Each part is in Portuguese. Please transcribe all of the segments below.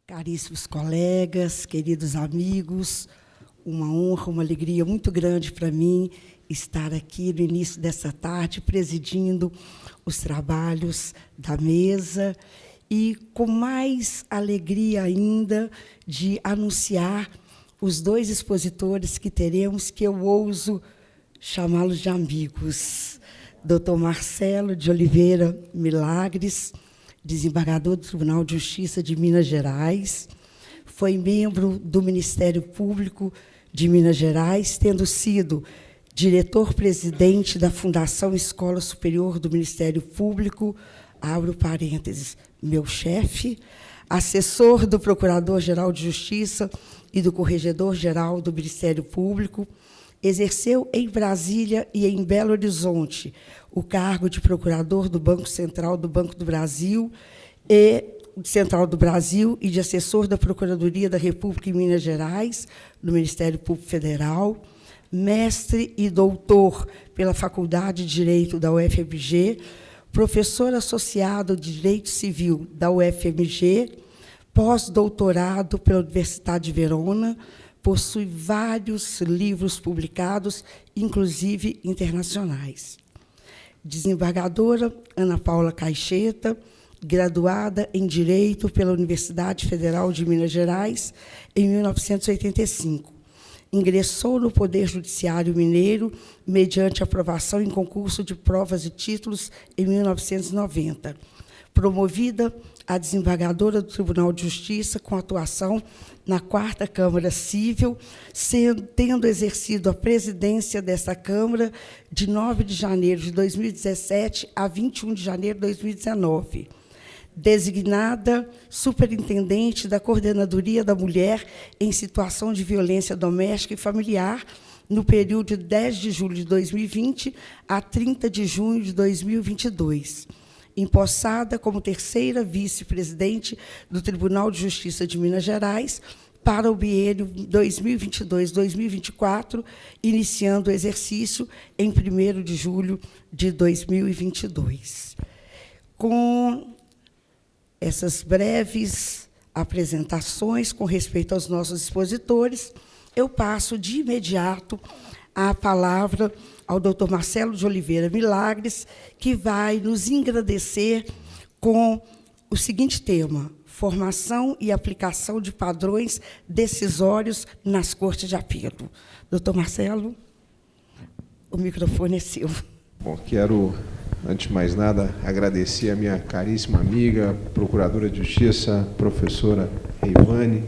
Caríssimos colegas, queridos amigos, uma honra, uma alegria muito grande para mim estar aqui no início dessa tarde, presidindo os trabalhos da mesa e com mais alegria ainda de anunciar os dois expositores que teremos, que eu ouso chamá-los de amigos. Dr. Marcelo de Oliveira Milagres, desembargador do Tribunal de Justiça de Minas Gerais, foi membro do Ministério Público de Minas Gerais, tendo sido diretor-presidente da Fundação Escola Superior do Ministério Público, abro parênteses, meu chefe, assessor do Procurador-Geral de Justiça e do Corregedor-Geral do Ministério Público, exerceu em Brasília e em Belo Horizonte o cargo de procurador do Banco Central do Banco do Brasil e de assessor da Procuradoria da República em Minas Gerais, no Ministério Público Federal, mestre e doutor pela Faculdade de Direito da UFMG, professor associado de Direito Civil da UFMG, pós-doutorado pela Universidade de Verona, possui vários livros publicados, inclusive internacionais. Desembargadora Ana Paula Caixeta, graduada em Direito pela Universidade Federal de Minas Gerais em 1985. Ingressou no Poder Judiciário Mineiro mediante aprovação em concurso de provas e títulos em 1990. Promovida a desembargadora do Tribunal de Justiça com atuação na 4ª Câmara Civil, tendo exercido a presidência desta Câmara de 9 de janeiro de 2017 a 21 de janeiro de 2019. Designada superintendente da Coordenadoria da Mulher em Situação de Violência Doméstica e Familiar, no período de 10 de julho de 2020 a 30 de junho de 2022. Empossada como terceira vice-presidente do Tribunal de Justiça de Minas Gerais para o biênio 2022-2024, iniciando o exercício em 1º de julho de 2022. Com essas breves apresentações com respeito aos nossos expositores, eu passo de imediato a palavra ao Dr. Marcelo de Oliveira Milagres, que vai nos engrandecer com o seguinte tema: formação e aplicação de padrões decisórios nas cortes de apelo. Dr. Marcelo, o microfone é seu. Bom, quero, antes de mais nada, agradecer a minha caríssima amiga, procuradora de Justiça, professora Reivane.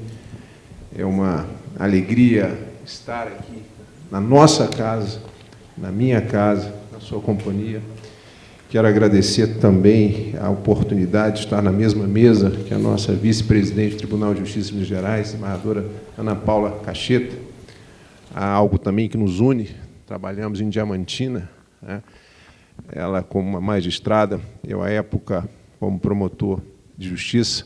É uma alegria estar aqui na nossa casa, na minha casa, na sua companhia. Quero agradecer também a oportunidade de estar na mesma mesa que a nossa vice-presidente do Tribunal de Justiça de Minas Gerais, desembargadora Ana Paula Caixeta. Há algo também que nos une, trabalhamos em Diamantina, né? Ela como uma magistrada, eu à época como promotor de justiça,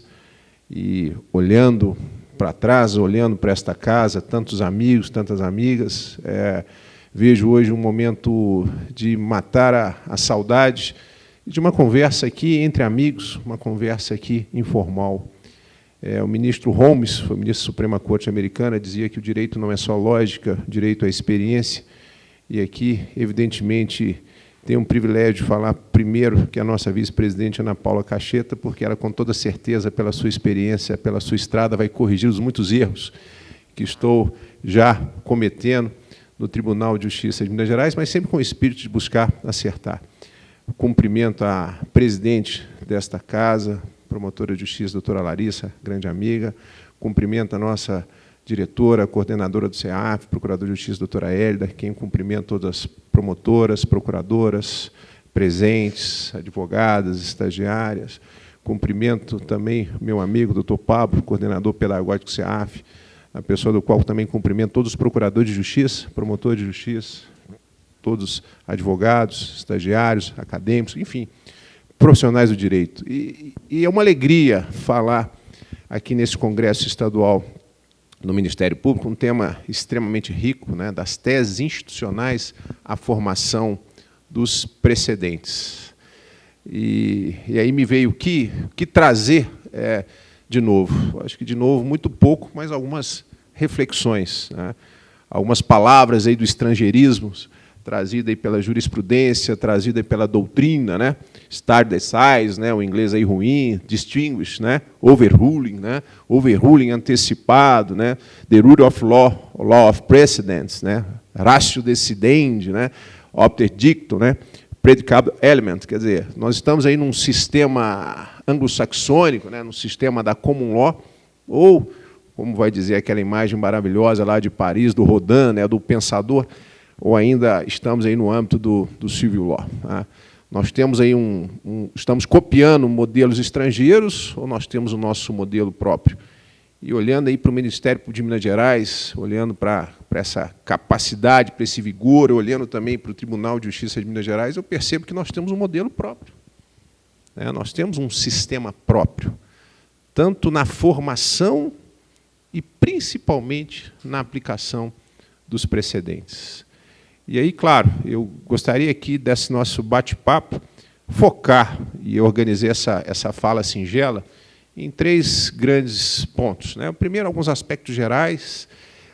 e olhando para trás, olhando para esta casa, tantos amigos, tantas amigas, vejo hoje um momento de matar a saudade de uma conversa aqui entre amigos, uma conversa aqui informal. O ministro Holmes, foi ministro da Suprema Corte Americana, dizia que o direito não é só lógica, o direito é experiência, e aqui, evidentemente, tenho um privilégio de falar primeiro que a nossa vice-presidente Ana Paula Caixeta, porque ela, com toda certeza, pela sua experiência, pela sua estrada, vai corrigir os muitos erros que estou já cometendo no Tribunal de Justiça de Minas Gerais, mas sempre com o espírito de buscar acertar. Cumprimento a presidente desta casa, promotora de justiça, doutora Larissa, grande amiga. Cumprimento a nossa diretora, coordenadora do CEAF, procuradora de justiça, doutora Hélida, quem cumprimento todas as promotoras, procuradoras presentes, advogadas, estagiárias. Cumprimento também meu amigo, doutor Pablo, coordenador pedagógico do CEAF, a pessoa do qual também cumprimento todos os procuradores de justiça, promotores de justiça, todos advogados, estagiários, acadêmicos, enfim, profissionais do direito. E é uma alegria falar aqui nesse congresso estadual no Ministério Público, um tema extremamente rico, né, das teses institucionais à formação dos precedentes. E aí me veio o que trazer de novo. Acho que, de novo, muito pouco, mas algumas reflexões, né? Algumas palavras aí do estrangeirismo, trazida aí pela jurisprudência, trazida aí pela doutrina, né? Stare decisis, né? O inglês aí ruim, distinguish, né? Overruling, né? Overruling antecipado, né? The rule of law, law of precedents, né? Ratio decidendi, né? Opter dictum, né? Predicable element, quer dizer, nós estamos aí num sistema anglo-saxônico, né? Num sistema da common law, ou, como vai dizer aquela imagem maravilhosa lá de Paris, do Rodin, né? Do pensador, ou ainda estamos aí no âmbito do civil law. Tá? Nós temos aí estamos copiando modelos estrangeiros ou nós temos o nosso modelo próprio? E olhando aí para o Ministério de Minas Gerais, olhando para essa capacidade, para esse vigor, olhando também para o Tribunal de Justiça de Minas Gerais, eu percebo que nós temos um modelo próprio. Né? Nós temos um sistema próprio, tanto na formação e principalmente na aplicação dos precedentes. E aí, claro, eu gostaria aqui, desse nosso bate-papo, focar, e eu organizei essa fala singela, em 3 grandes pontos. Né? Primeiro, alguns aspectos gerais,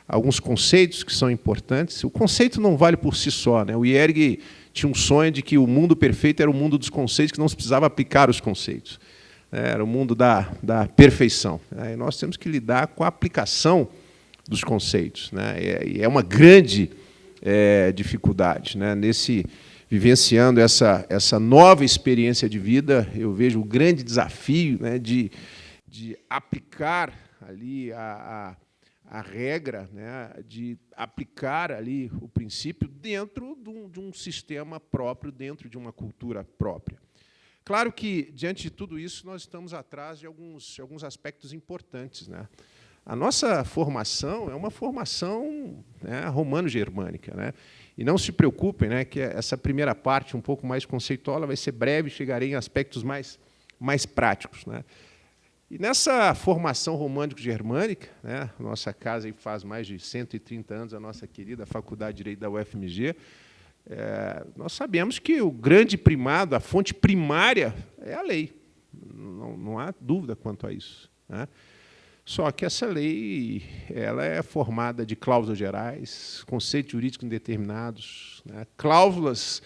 alguns conceitos que são importantes. O conceito não vale por si só. Né? O Iergue tinha um sonho de que o mundo perfeito era o mundo dos conceitos, que não se precisava aplicar os conceitos. Era o mundo da perfeição. E nós temos que lidar com a aplicação dos conceitos. Né? E é uma grande dificuldade. Né? Vivenciando essa nova experiência de vida, eu vejo o grande desafio, né, de aplicar ali a regra, né, de aplicar ali o princípio dentro de um sistema próprio, dentro de uma cultura própria. Claro que, diante de tudo isso, nós estamos atrás de alguns aspectos importantes. Né? A nossa formação é uma formação, né, romano-germânica, né? E não se preocupem, né, que essa primeira parte, um pouco mais conceitual, vai ser breve, chegarei em aspectos mais práticos. Né? E nessa formação românico-germânica, né, nossa casa aí faz mais de 130 anos, a nossa querida Faculdade de Direito da UFMG, nós sabemos que o grande primado, a fonte primária, é a lei. Não há dúvida quanto a isso. Né? Só que essa lei ela é formada de cláusulas gerais, conceitos jurídicos indeterminados, né, cláusulas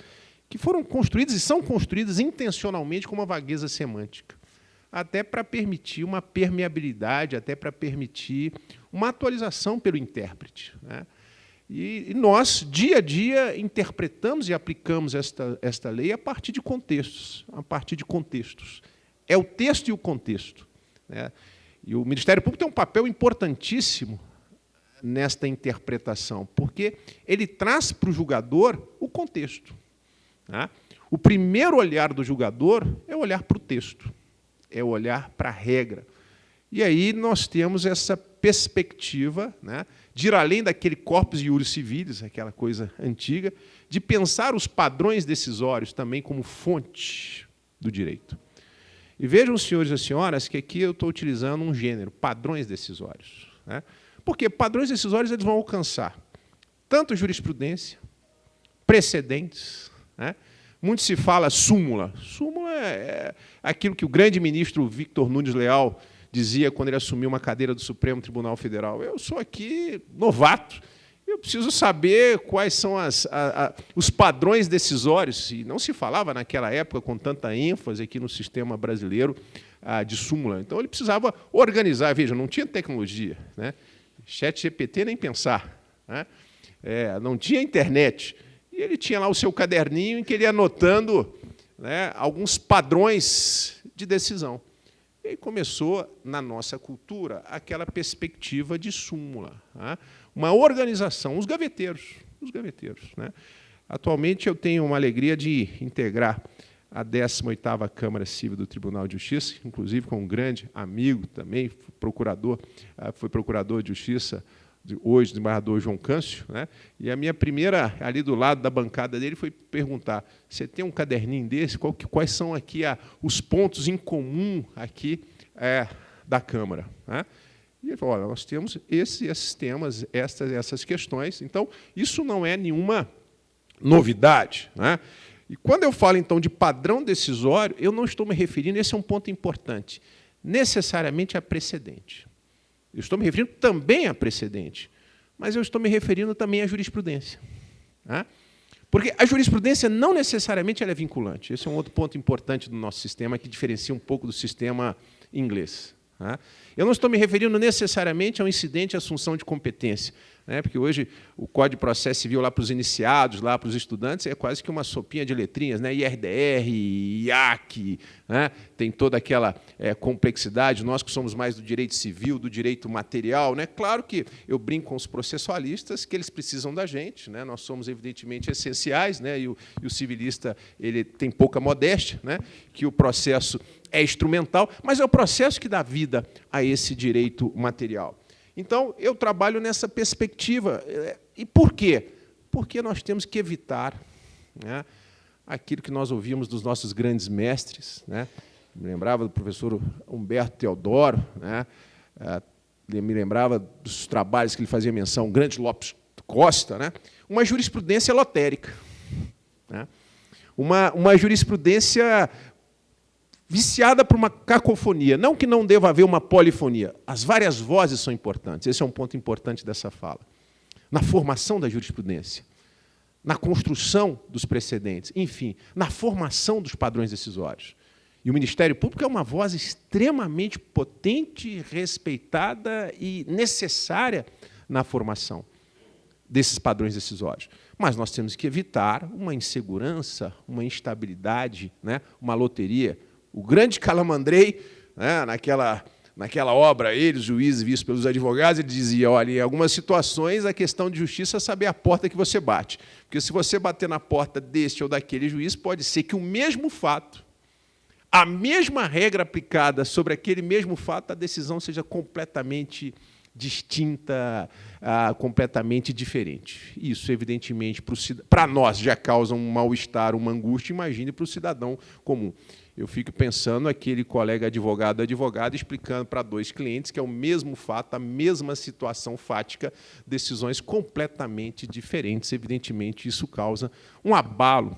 que foram construídas e são construídas intencionalmente com uma vagueza semântica, até para permitir uma permeabilidade, até para permitir uma atualização pelo intérprete. Né? E nós, dia a dia, interpretamos e aplicamos esta lei a partir de contextos. É o texto e o contexto. Né? E o Ministério Público tem um papel importantíssimo nesta interpretação, porque ele traz para o julgador o contexto. Né? O primeiro olhar do julgador é olhar para o texto, é olhar para a regra. E aí nós temos essa perspectiva, né, de ir além daquele corpus iuris civilis, aquela coisa antiga, de pensar os padrões decisórios também como fonte do direito. E vejam, senhores e senhoras, que aqui eu estou utilizando um gênero, padrões decisórios. Né? Porque padrões decisórios eles vão alcançar tanto jurisprudência, precedentes. Né? Muito se fala súmula. Súmula é aquilo que o grande ministro Victor Nunes Leal dizia quando ele assumiu uma cadeira do Supremo Tribunal Federal. Eu sou aqui novato, eu preciso saber quais são os padrões decisórios. E não se falava naquela época com tanta ênfase aqui no sistema brasileiro de súmula. Então, ele precisava organizar. Veja, não tinha tecnologia. Né? ChatGPT nem pensar. Né? Não tinha internet. E ele tinha lá o seu caderninho em que ele ia anotando, né, alguns padrões de decisão. E aí começou, na nossa cultura, aquela perspectiva de súmula. Né? Uma organização, os gaveteiros. Né? Atualmente, eu tenho uma alegria de integrar a 18ª Câmara Civil do Tribunal de Justiça, inclusive com um grande amigo também, foi procurador de Justiça, hoje, o desembargador João Câncio. Né? E a minha primeira, ali do lado da bancada dele, foi perguntar, você tem um caderninho desse? Quais são aqui os pontos em comum aqui da Câmara? Né? E ele falou, olha, nós temos esses temas, essas questões. Então, isso não é nenhuma novidade. Né? E quando eu falo, então, de padrão decisório, eu não estou me referindo, esse é um ponto importante, necessariamente a precedente. Eu estou me referindo também a precedente, mas eu estou me referindo também à jurisprudência. Tá? Porque a jurisprudência não necessariamente ela é vinculante. Esse é um outro ponto importante do nosso sistema, que diferencia um pouco do sistema inglês. Tá? Eu não estou me referindo necessariamente ao incidente de assunção de competência, né? Porque hoje o Código de Processo Civil lá para os iniciados, lá para os estudantes, é quase que uma sopinha de letrinhas, né? IRDR, IAC, né? Tem toda aquela complexidade. Nós que somos mais do direito civil, do direito material, né? Claro que eu brinco com os processualistas que eles precisam da gente, né? Nós somos evidentemente essenciais, né? E o civilista ele tem pouca modéstia, né? Que o processo é instrumental, mas é o processo que dá vida a esse direito material. Então, eu trabalho nessa perspectiva. E por quê? Porque nós temos que evitar, né, aquilo que nós ouvimos dos nossos grandes mestres, né? Me lembrava do professor Humberto Teodoro, né? Me lembrava dos trabalhos que ele fazia menção, Grande Lopes Costa, né? Uma jurisprudência lotérica, né? Uma jurisprudência viciada por uma cacofonia. Não que não deva haver uma polifonia. As várias vozes são importantes. Esse é um ponto importante dessa fala. Na formação da jurisprudência, na construção dos precedentes, enfim, na formação dos padrões decisórios. E o Ministério Público é uma voz extremamente potente, respeitada e necessária na formação desses padrões decisórios. Mas nós temos que evitar uma insegurança, uma instabilidade, né, uma loteria. O grande Calamandrei, né, naquela obra, ele, os juízes vistos pelos advogados, ele dizia, olha, em algumas situações a questão de justiça é saber a porta que você bate. Porque se você bater na porta deste ou daquele juiz, pode ser que o mesmo fato, a mesma regra aplicada sobre aquele mesmo fato, a decisão seja completamente distinta, completamente diferente. Isso, evidentemente, para nós já causa um mal-estar, uma angústia, imagine para o cidadão comum. Eu fico pensando aquele colega advogado explicando para dois clientes que é o mesmo fato, a mesma situação fática, decisões completamente diferentes. Evidentemente, isso causa um abalo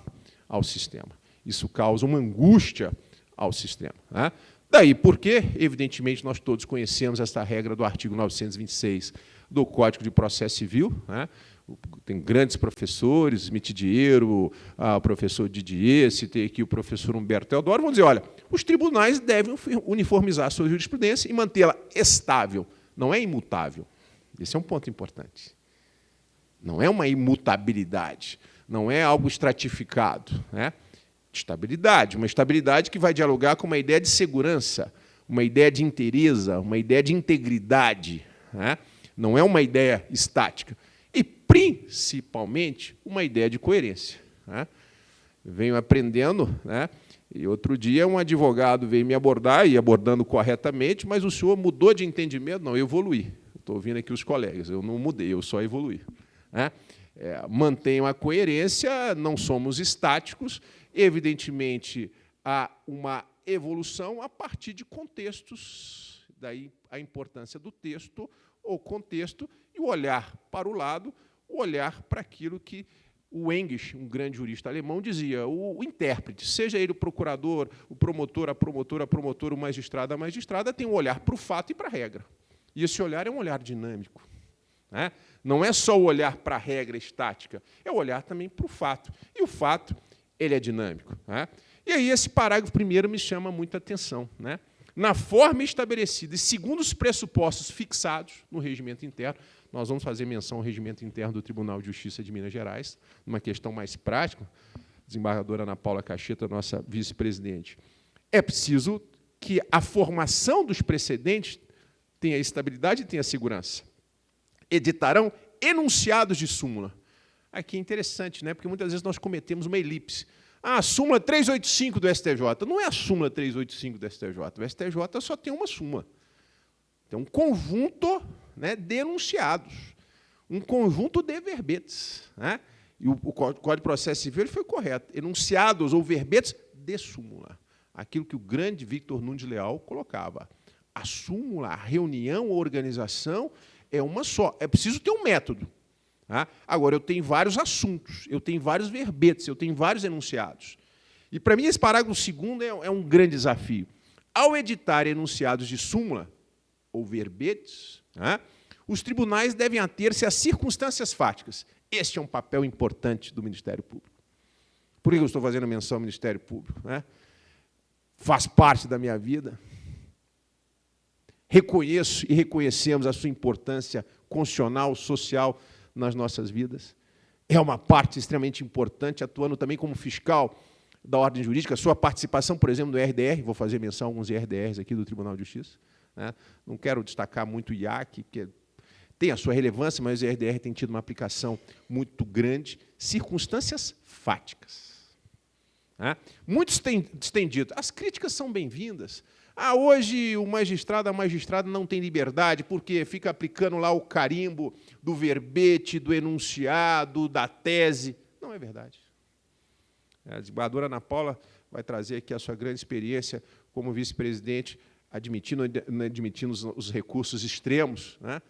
ao sistema. Isso causa uma angústia ao sistema, né? Daí porque, evidentemente, nós todos conhecemos essa regra do artigo 926 do Código de Processo Civil, né? Tem grandes professores, Mitidiero, o professor Didier, citei aqui o professor Humberto Teodoro, vão dizer, olha, os tribunais devem uniformizar a sua jurisprudência e mantê-la estável, não é imutável. Esse é um ponto importante. Não é uma imutabilidade, não é algo estratificado, né? Estabilidade, uma estabilidade que vai dialogar com uma ideia de segurança, uma ideia de inteireza, uma ideia de integridade, né? Não é uma ideia estática. E, principalmente, uma ideia de coerência, né? Venho aprendendo, né? E outro dia um advogado veio me abordar, e abordando corretamente, mas o senhor mudou de entendimento? Não, eu evoluí. Estou ouvindo aqui os colegas, eu não mudei, eu só evoluí, né? Mantenham a coerência, não somos estáticos. Evidentemente, há uma evolução a partir de contextos, daí a importância do texto ou contexto, e o olhar para o lado, o olhar para aquilo que o Engels, um grande jurista alemão, dizia, o intérprete, seja ele o procurador, o promotor, a promotora, o magistrado, a magistrada, tem um olhar para o fato e para a regra. E esse olhar é um olhar dinâmico, né? Não é só o olhar para a regra estática, é o olhar também para o fato. E o fato, ele é dinâmico, né? E aí esse parágrafo primeiro me chama muita atenção, né? Na forma estabelecida e segundo os pressupostos fixados no regimento interno, nós vamos fazer menção ao regimento interno do Tribunal de Justiça de Minas Gerais, numa questão mais prática, desembargadora Ana Paula Cacheta, nossa vice-presidente. É preciso que a formação dos precedentes tenha estabilidade e tenha segurança. Editarão enunciados de súmula. Aqui é interessante, né? Porque muitas vezes nós cometemos uma elipse. A súmula 385 do STJ. Não é a súmula 385 do STJ. O STJ só tem uma súmula. Tem um conjunto, né, de enunciados, um conjunto de verbetes, né? E o Código de Processo Civil foi correto. Enunciados ou verbetes de súmula. Aquilo que o grande Victor Nunes Leal colocava. A súmula, a reunião, a organização é uma só. É preciso ter um método. Tá? Agora, eu tenho vários assuntos, eu tenho vários verbetes, eu tenho vários enunciados. E, para mim, esse parágrafo segundo é um grande desafio. Ao editar enunciados de súmula ou verbetes, né, os tribunais devem ater-se às circunstâncias fáticas. Este é um papel importante do Ministério Público. Por que eu estou fazendo menção ao Ministério Público? Né? Faz parte da minha vida. Reconheço e reconhecemos a sua importância constitucional, social nas nossas vidas. É uma parte extremamente importante, atuando também como fiscal da ordem jurídica. A sua participação, por exemplo, no RDR, vou fazer menção a alguns RDRs aqui do Tribunal de Justiça. Né? Não quero destacar muito o IAC, porque tem a sua relevância, mas o RDR tem tido uma aplicação muito grande. Circunstâncias fáticas. Né? Muitos têm dito, as críticas são bem-vindas. Hoje o magistrado, a magistrada não tem liberdade, porque fica aplicando lá o carimbo do verbete, do enunciado, da tese. Não é verdade. A desembargadora Ana Paula vai trazer aqui a sua grande experiência como vice-presidente, admitindo os recursos extremos. Né?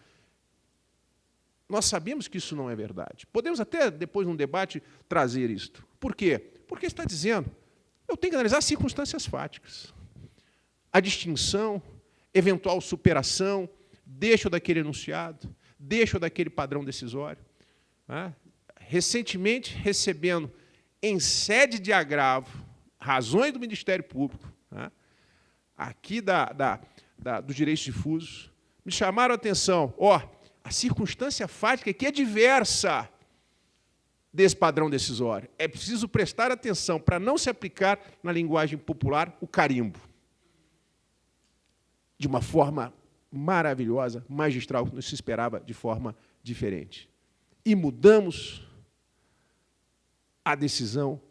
Nós sabemos que isso não é verdade. Podemos até, depois, num debate, trazer isto. Por quê? Porque está dizendo, eu tenho que analisar as circunstâncias fáticas. A distinção, eventual superação, deixo daquele enunciado, deixo daquele padrão decisório. Recentemente, recebendo, em sede de agravo, razões do Ministério Público, aqui dos direitos difusos, me chamaram a atenção, a circunstância fática aqui é diversa desse padrão decisório. É preciso prestar atenção para não se aplicar, na linguagem popular, o carimbo. De uma forma maravilhosa, magistral, que não se esperava de forma diferente. E mudamos a decisão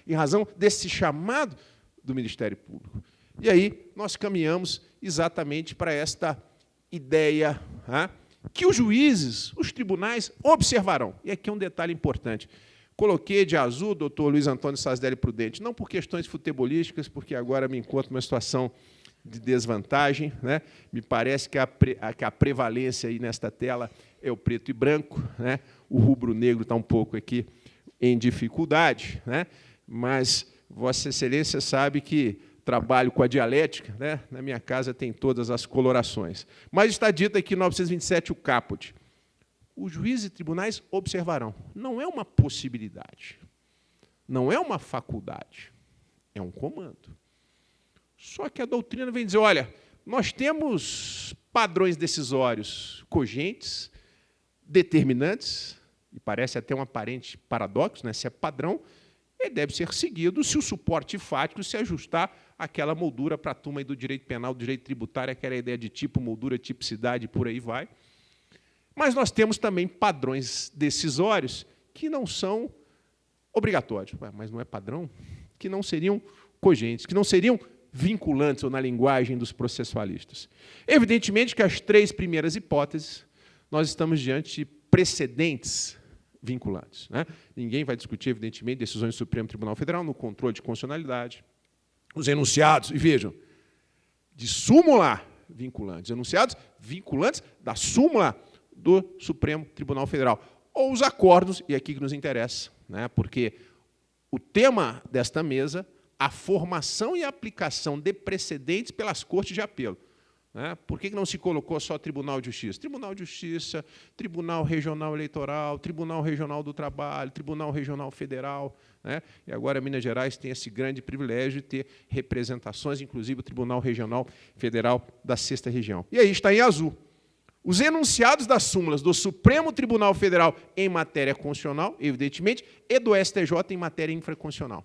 em razão desse chamado do Ministério Público. E aí nós caminhamos exatamente para esta ideia que os juízes, os tribunais, observarão. E aqui é um detalhe importante. Coloquei de azul o doutor Luiz Antônio Sasdelli Prudente, não por questões futebolísticas, porque agora me encontro numa situação de desvantagem. Né? Me parece que a prevalência aí nesta tela é o preto e branco. Né? O rubro-negro está um pouco aqui em dificuldade, né? Mas Vossa Excelência sabe que trabalho com a dialética, né? Na minha casa tem todas as colorações. Mas está dito aqui, 927, o caput. Os juízes e tribunais observarão. Não é uma possibilidade, não é uma faculdade, é um comando. Só que a doutrina vem dizer, olha, nós temos padrões decisórios cogentes, determinantes, e parece até um aparente paradoxo, né? Se é padrão, ele deve ser seguido se o suporte fático se ajustar àquela moldura para a turma aí do direito penal, do direito tributário, aquela ideia de tipo, moldura, tipicidade, por aí vai. Mas nós temos também padrões decisórios que não são obrigatórios. Mas não é padrão? Que não seriam cogentes, que não seriam vinculantes, ou na linguagem dos processualistas. Evidentemente que as três primeiras hipóteses, nós estamos diante de precedentes vinculantes. Né? Ninguém vai discutir, evidentemente, decisões do Supremo Tribunal Federal no controle de constitucionalidade. Os enunciados, e vejam, de súmula vinculantes, enunciados vinculantes da súmula do Supremo Tribunal Federal. Ou os acordos, e aqui que nos interessa, né? Porque o tema desta mesa, a formação e a aplicação de precedentes pelas cortes de apelo. Por que não se colocou só Tribunal de Justiça? Tribunal de Justiça, Tribunal Regional Eleitoral, Tribunal Regional do Trabalho, Tribunal Regional Federal. Né? E agora Minas Gerais tem esse grande privilégio de ter representações, inclusive o Tribunal Regional Federal da 6ª Região. E aí está em azul. Os enunciados das súmulas do Supremo Tribunal Federal em matéria constitucional, evidentemente, e do STJ em matéria infraconstitucional.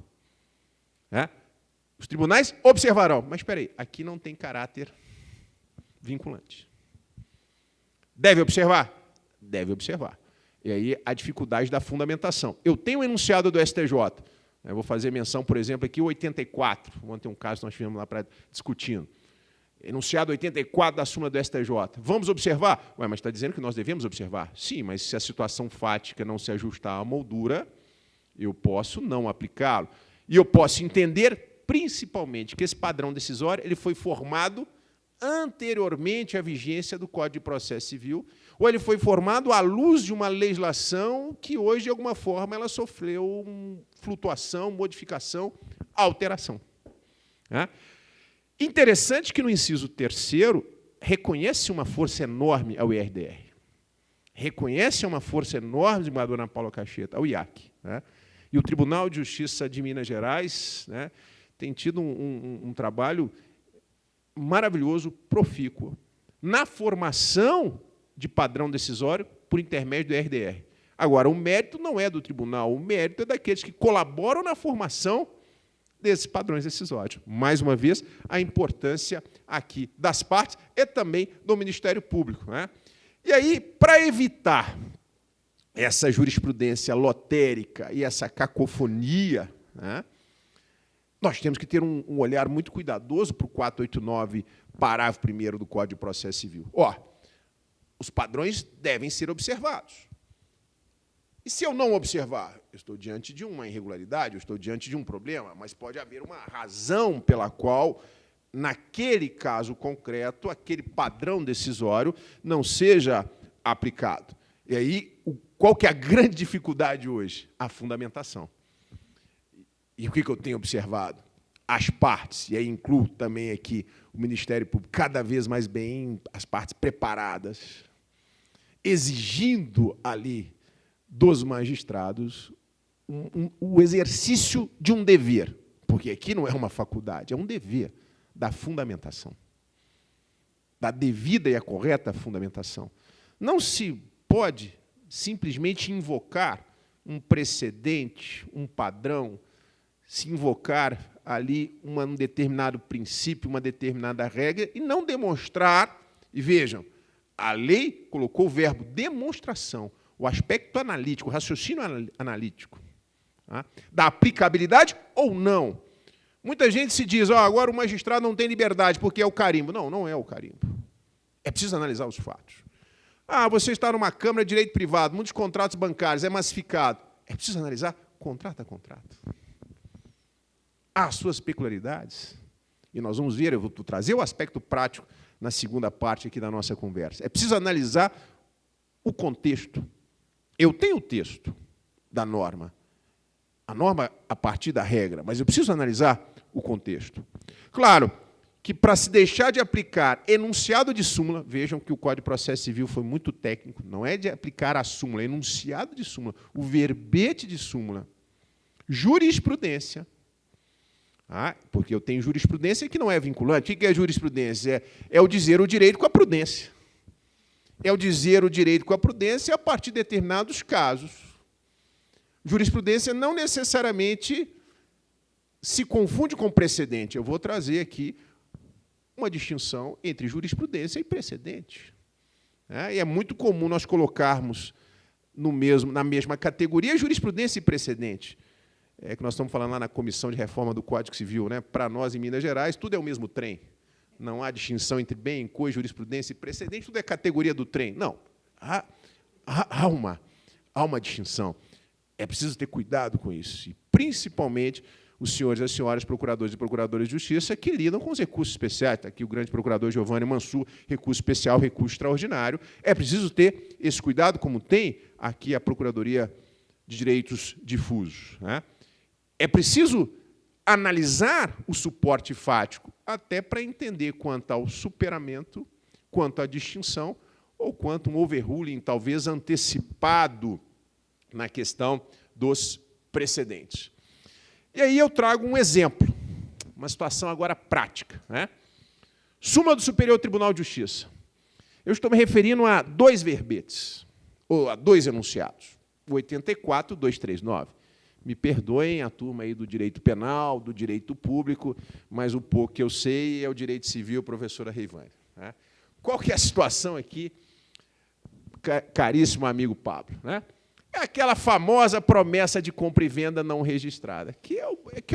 Os tribunais observarão. Mas, espera aí, aqui não tem caráter vinculante. Deve observar? Deve observar. E aí a dificuldade da fundamentação. Eu tenho um enunciado do STJ. Eu vou fazer menção, por exemplo, aqui o 84. Ontem um caso que nós tivemos lá discutindo. Enunciado 84 da súmula do STJ. Vamos observar? Mas está dizendo que nós devemos observar? Sim, mas se a situação fática não se ajustar à moldura, eu posso não aplicá-lo. E eu posso entender, principalmente, que esse padrão decisório ele foi formado anteriormente à vigência do Código de Processo Civil, ou ele foi formado à luz de uma legislação que hoje, de alguma forma, ela sofreu flutuação, modificação, alteração. Interessante que no inciso 3º reconhece uma força enorme ao IRDR. Reconhece uma força enorme de Dona Paula Cacheta, ao IAC. Né? E o Tribunal de Justiça de Minas Gerais, né, tem tido um trabalho maravilhoso, profícuo, na formação de padrão decisório por intermédio do IRDR. Agora, o mérito não é do tribunal, o mérito é daqueles que colaboram na formação desses padrões decisórios. Mais uma vez, a importância aqui das partes e também do Ministério Público. Né? E aí, para evitar essa jurisprudência lotérica e essa cacofonia, né, nós temos que ter um olhar muito cuidadoso para o 489, parágrafo 1º do Código de Processo Civil. Os padrões devem ser observados. E se eu não observar, eu estou diante de uma irregularidade, eu estou diante de um problema, mas pode haver uma razão pela qual, naquele caso concreto, aquele padrão decisório não seja aplicado. E aí, qual que é a grande dificuldade hoje? A fundamentação. E o que eu tenho observado? As partes, e aí incluo também aqui o Ministério Público, cada vez mais bem, as partes preparadas, exigindo ali dos magistrados o exercício de um dever, porque aqui não é uma faculdade, é um dever da fundamentação, da devida e a correta fundamentação. Não se pode simplesmente invocar um precedente, um padrão, se invocar ali um determinado princípio, uma determinada regra, e não demonstrar, e vejam, a lei colocou o verbo demonstração, o aspecto analítico, o raciocínio analítico, tá? Da aplicabilidade ou não. Muita gente se diz, agora o magistrado não tem liberdade porque é o carimbo. Não, não é o carimbo. É preciso analisar os fatos. Você está numa Câmara de Direito Privado, muitos contratos bancários, é massificado. É preciso analisar contrato a contrato. Há as suas peculiaridades. E nós vamos ver, eu vou trazer o aspecto prático na segunda parte aqui da nossa conversa. É preciso analisar o contexto. Eu tenho o texto da norma, a norma a partir da regra, mas eu preciso analisar o contexto. Claro que, para se deixar de aplicar enunciado de súmula, vejam que o Código de Processo Civil foi muito técnico, não é de aplicar a súmula, é enunciado de súmula, o verbete de súmula, jurisprudência, porque eu tenho jurisprudência que não é vinculante. O que é jurisprudência? É o dizer o direito com a prudência. É o dizer o direito com a prudência a partir de determinados casos. Jurisprudência não necessariamente se confunde com precedente. Eu vou trazer aqui uma distinção entre jurisprudência e precedente. E é muito comum nós colocarmos na mesma categoria jurisprudência e precedente. É que nós estamos falando lá na Comissão de Reforma do Código Civil, né? Para nós, em Minas Gerais, tudo é o mesmo trem. Não há distinção entre bem, coisa, jurisprudência e precedente, tudo é categoria do trem. Não. Há uma distinção. É preciso ter cuidado com isso. E, principalmente, os senhores e as senhoras procuradores e procuradoras de justiça que lidam com os recursos especiais. Está aqui o grande procurador Giovanni Mansur, recurso especial, recurso extraordinário. É preciso ter esse cuidado, como tem aqui a Procuradoria de Direitos Difusos. Né? É preciso analisar o suporte fático, até para entender quanto ao superamento, quanto à distinção, ou quanto um overruling, talvez antecipado, na questão dos precedentes. E aí eu trago um exemplo, uma situação agora prática. Né? Súmula do Superior Tribunal de Justiça. Eu estou me referindo a 2 verbetes, ou a 2 enunciados, o 84 e o 239. Me perdoem a turma aí do direito penal, do direito público, mas o pouco que eu sei é o direito civil, professora Reivane. Né? Qual que é a situação aqui, caríssimo amigo Pablo? Né? É aquela famosa promessa de compra e venda não registrada, que é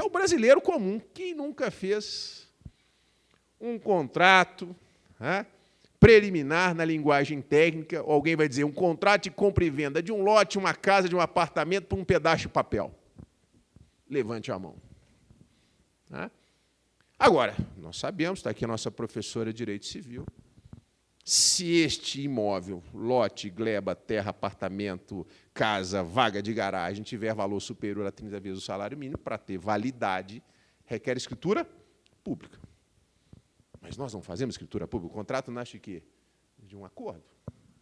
o brasileiro comum. Quem nunca fez um contrato, né, preliminar na linguagem técnica, ou alguém vai dizer um contrato de compra e venda de um lote, uma casa, de um apartamento, por um pedaço de papel? Levante a mão. Né? Agora, nós sabemos, está aqui a nossa professora de Direito Civil, se este imóvel, lote, gleba, terra, apartamento, casa, vaga de garagem, tiver valor superior a 30 vezes o salário mínimo, para ter validade, requer escritura pública. Mas nós não fazemos escritura pública. O contrato nasce de quê? De um acordo.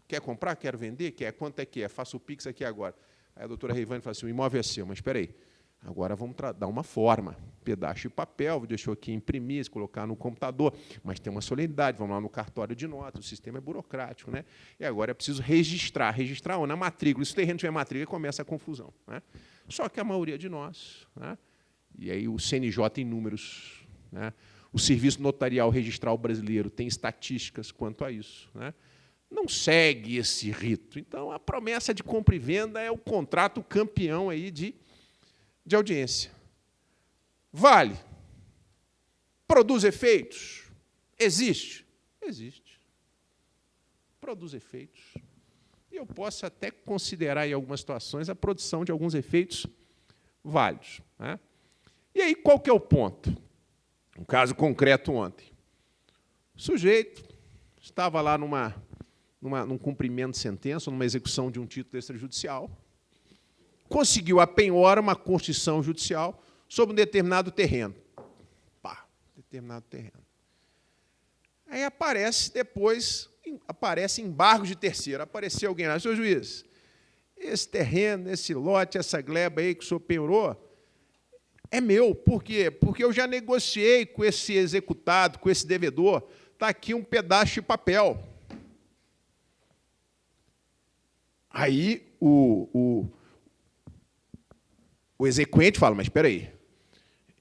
Quer comprar, quer vender, quer, quanto é que é? Faço o Pix aqui agora. Aí a doutora Reivane fala assim, o imóvel é seu, mas espera aí, agora vamos dar uma forma, pedaço de papel, deixou aqui imprimir, colocar no computador, mas tem uma solenidade, vamos lá no cartório de notas, o sistema é burocrático, né? E agora é preciso registrar onde? Na matrícula. Se o terreno tiver matrícula, começa a confusão, né? Só que a maioria de nós, né? E aí o CNJ em números, né? O Serviço Notarial Registral Brasileiro tem estatísticas quanto a isso, né? Não segue esse rito. Então, a promessa de compra e venda é o contrato campeão aí de audiência. Vale. Produz efeitos. Existe. Existe. Produz efeitos. E eu posso até considerar, em algumas situações, a produção de alguns efeitos válidos, né? E aí, qual que é o ponto? Um caso concreto ontem. O sujeito estava lá num cumprimento de sentença, numa execução de um título extrajudicial, conseguiu a penhora, uma constituição judicial, sobre um determinado terreno. Pá, determinado terreno. Aí aparece depois, embargos de terceiro. Apareceu alguém lá, senhor juiz, esse terreno, esse lote, essa gleba aí que o senhor penhorou, é meu. Por quê? Porque eu já negociei com esse executado, com esse devedor, está aqui um pedaço de papel. Aí o exequente fala, mas espera aí,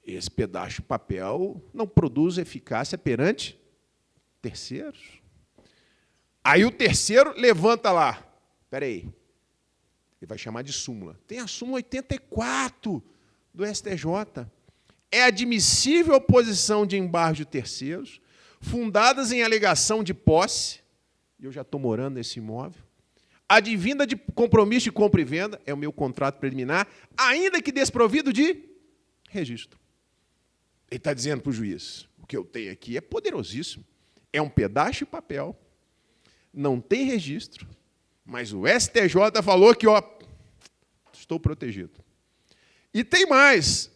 esse pedaço de papel não produz eficácia perante terceiros. Aí o terceiro levanta lá, espera aí, ele vai chamar de súmula. Tem a súmula 84 do STJ. É admissível oposição de embargo de terceiros, fundadas em alegação de posse, e eu já estou morando nesse imóvel, advinda de compromisso de compra e venda, é o meu contrato preliminar, ainda que desprovido de registro. Ele está dizendo para o juiz, o que eu tenho aqui é poderosíssimo, é um pedaço de papel, não tem registro, mas o STJ falou que, ó, estou protegido. E tem mais,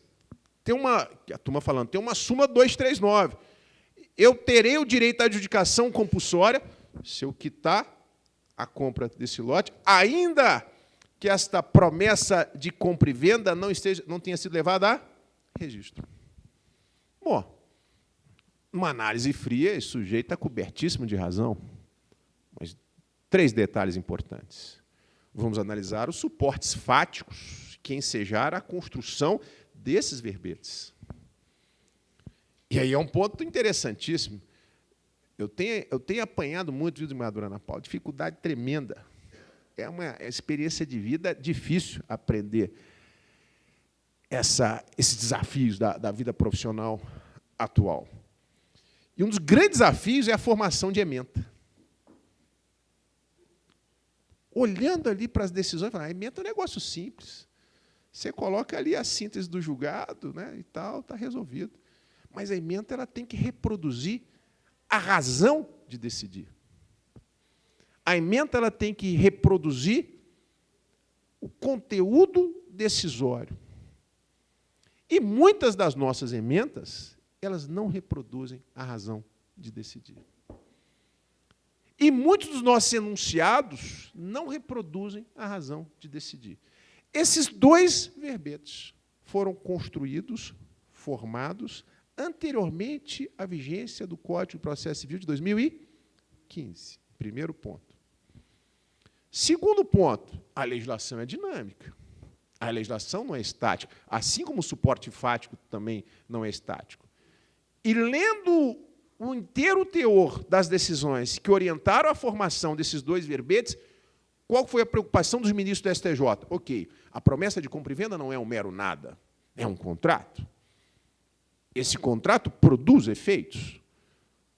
a turma falando, tem uma súmula 239. Eu terei o direito à adjudicação compulsória se eu quitar a compra desse lote, ainda que esta promessa de compra e venda não tenha sido levada a registro. Bom, numa análise fria, esse sujeito está cobertíssimo de razão. Mas 3 detalhes importantes. Vamos analisar os suportes fáticos que ensejaram a construção desses verbetes. E aí é um ponto interessantíssimo. Eu tenho apanhado muito, viu, Dona Paula, dificuldade tremenda. É uma experiência de vida difícil aprender esses desafios da vida profissional atual. E um dos grandes desafios é a formação de ementa. Olhando ali para as decisões, a ementa é um negócio simples. Você coloca ali a síntese do julgado, né, e tal, está resolvido. Mas a ementa ela tem que reproduzir a razão de decidir. A ementa ela tem que reproduzir o conteúdo decisório. E muitas das nossas ementas, elas não reproduzem a razão de decidir. E muitos dos nossos enunciados não reproduzem a razão de decidir. Esses 2 verbetes foram construídos, formados, anteriormente à vigência do Código de Processo Civil de 2015. Primeiro ponto. Segundo ponto, a legislação é dinâmica. A legislação não é estática, assim como o suporte fático também não é estático. E lendo o inteiro teor das decisões que orientaram a formação desses 2 verbetes, qual foi a preocupação dos ministros do STJ? Ok, a promessa de compra e venda não é um mero nada, é um contrato. Esse contrato produz efeitos.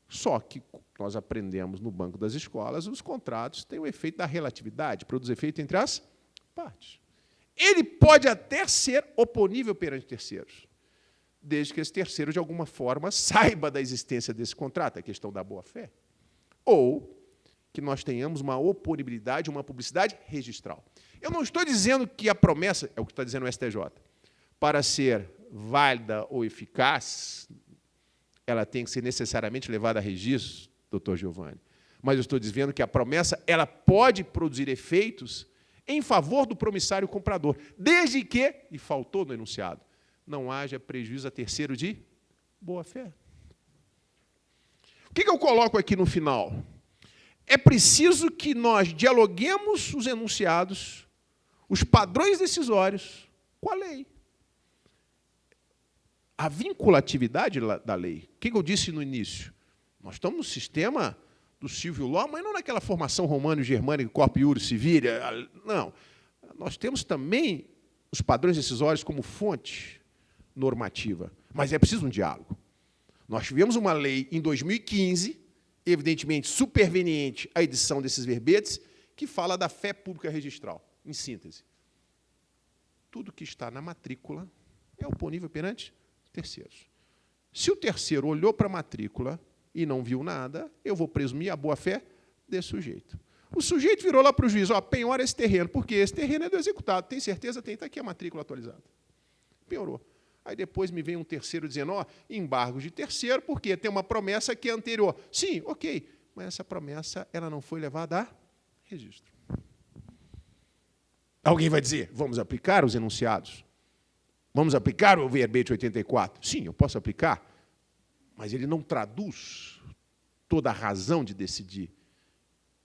Só que nós aprendemos no banco das escolas, os contratos têm o efeito da relatividade, produz efeito entre as partes. Ele pode até ser oponível perante terceiros, desde que esse terceiro, de alguma forma, saiba da existência desse contrato, a questão da boa-fé. Ou que nós tenhamos uma oponibilidade, uma publicidade registral. Eu não estou dizendo que a promessa, é o que está dizendo o STJ, para ser válida ou eficaz, ela tem que ser necessariamente levada a registro, doutor Giovanni. Mas eu estou dizendo que a promessa ela pode produzir efeitos em favor do promissário comprador, desde que, e faltou no enunciado, não haja prejuízo a terceiro de boa-fé. O que eu coloco aqui no final? É preciso que nós dialoguemos os enunciados, os padrões decisórios, com a lei. A vinculatividade da lei. O que eu disse no início? Nós estamos no sistema do civil law, mas não naquela formação romano-germânica, corpo iuris civilia. Não. Nós temos também os padrões decisórios como fonte normativa. Mas é preciso um diálogo. Nós tivemos uma lei em 2015, evidentemente superveniente à edição desses verbetes, que fala da fé pública registral. Em síntese, tudo que está na matrícula é oponível perante terceiros. Se o terceiro olhou para a matrícula e não viu nada, eu vou presumir a boa-fé desse sujeito. O sujeito virou lá para o juiz, penhora esse terreno, porque esse terreno é do executado. Tem certeza? Tem, está aqui a matrícula atualizada. Penhorou. Aí depois me vem um terceiro dizendo, embargo de terceiro, porque tem uma promessa que é anterior. Sim, ok, mas essa promessa ela não foi levada a registro. Alguém vai dizer, vamos aplicar os enunciados? Vamos aplicar o verbete 84? Sim, eu posso aplicar, mas ele não traduz toda a razão de decidir,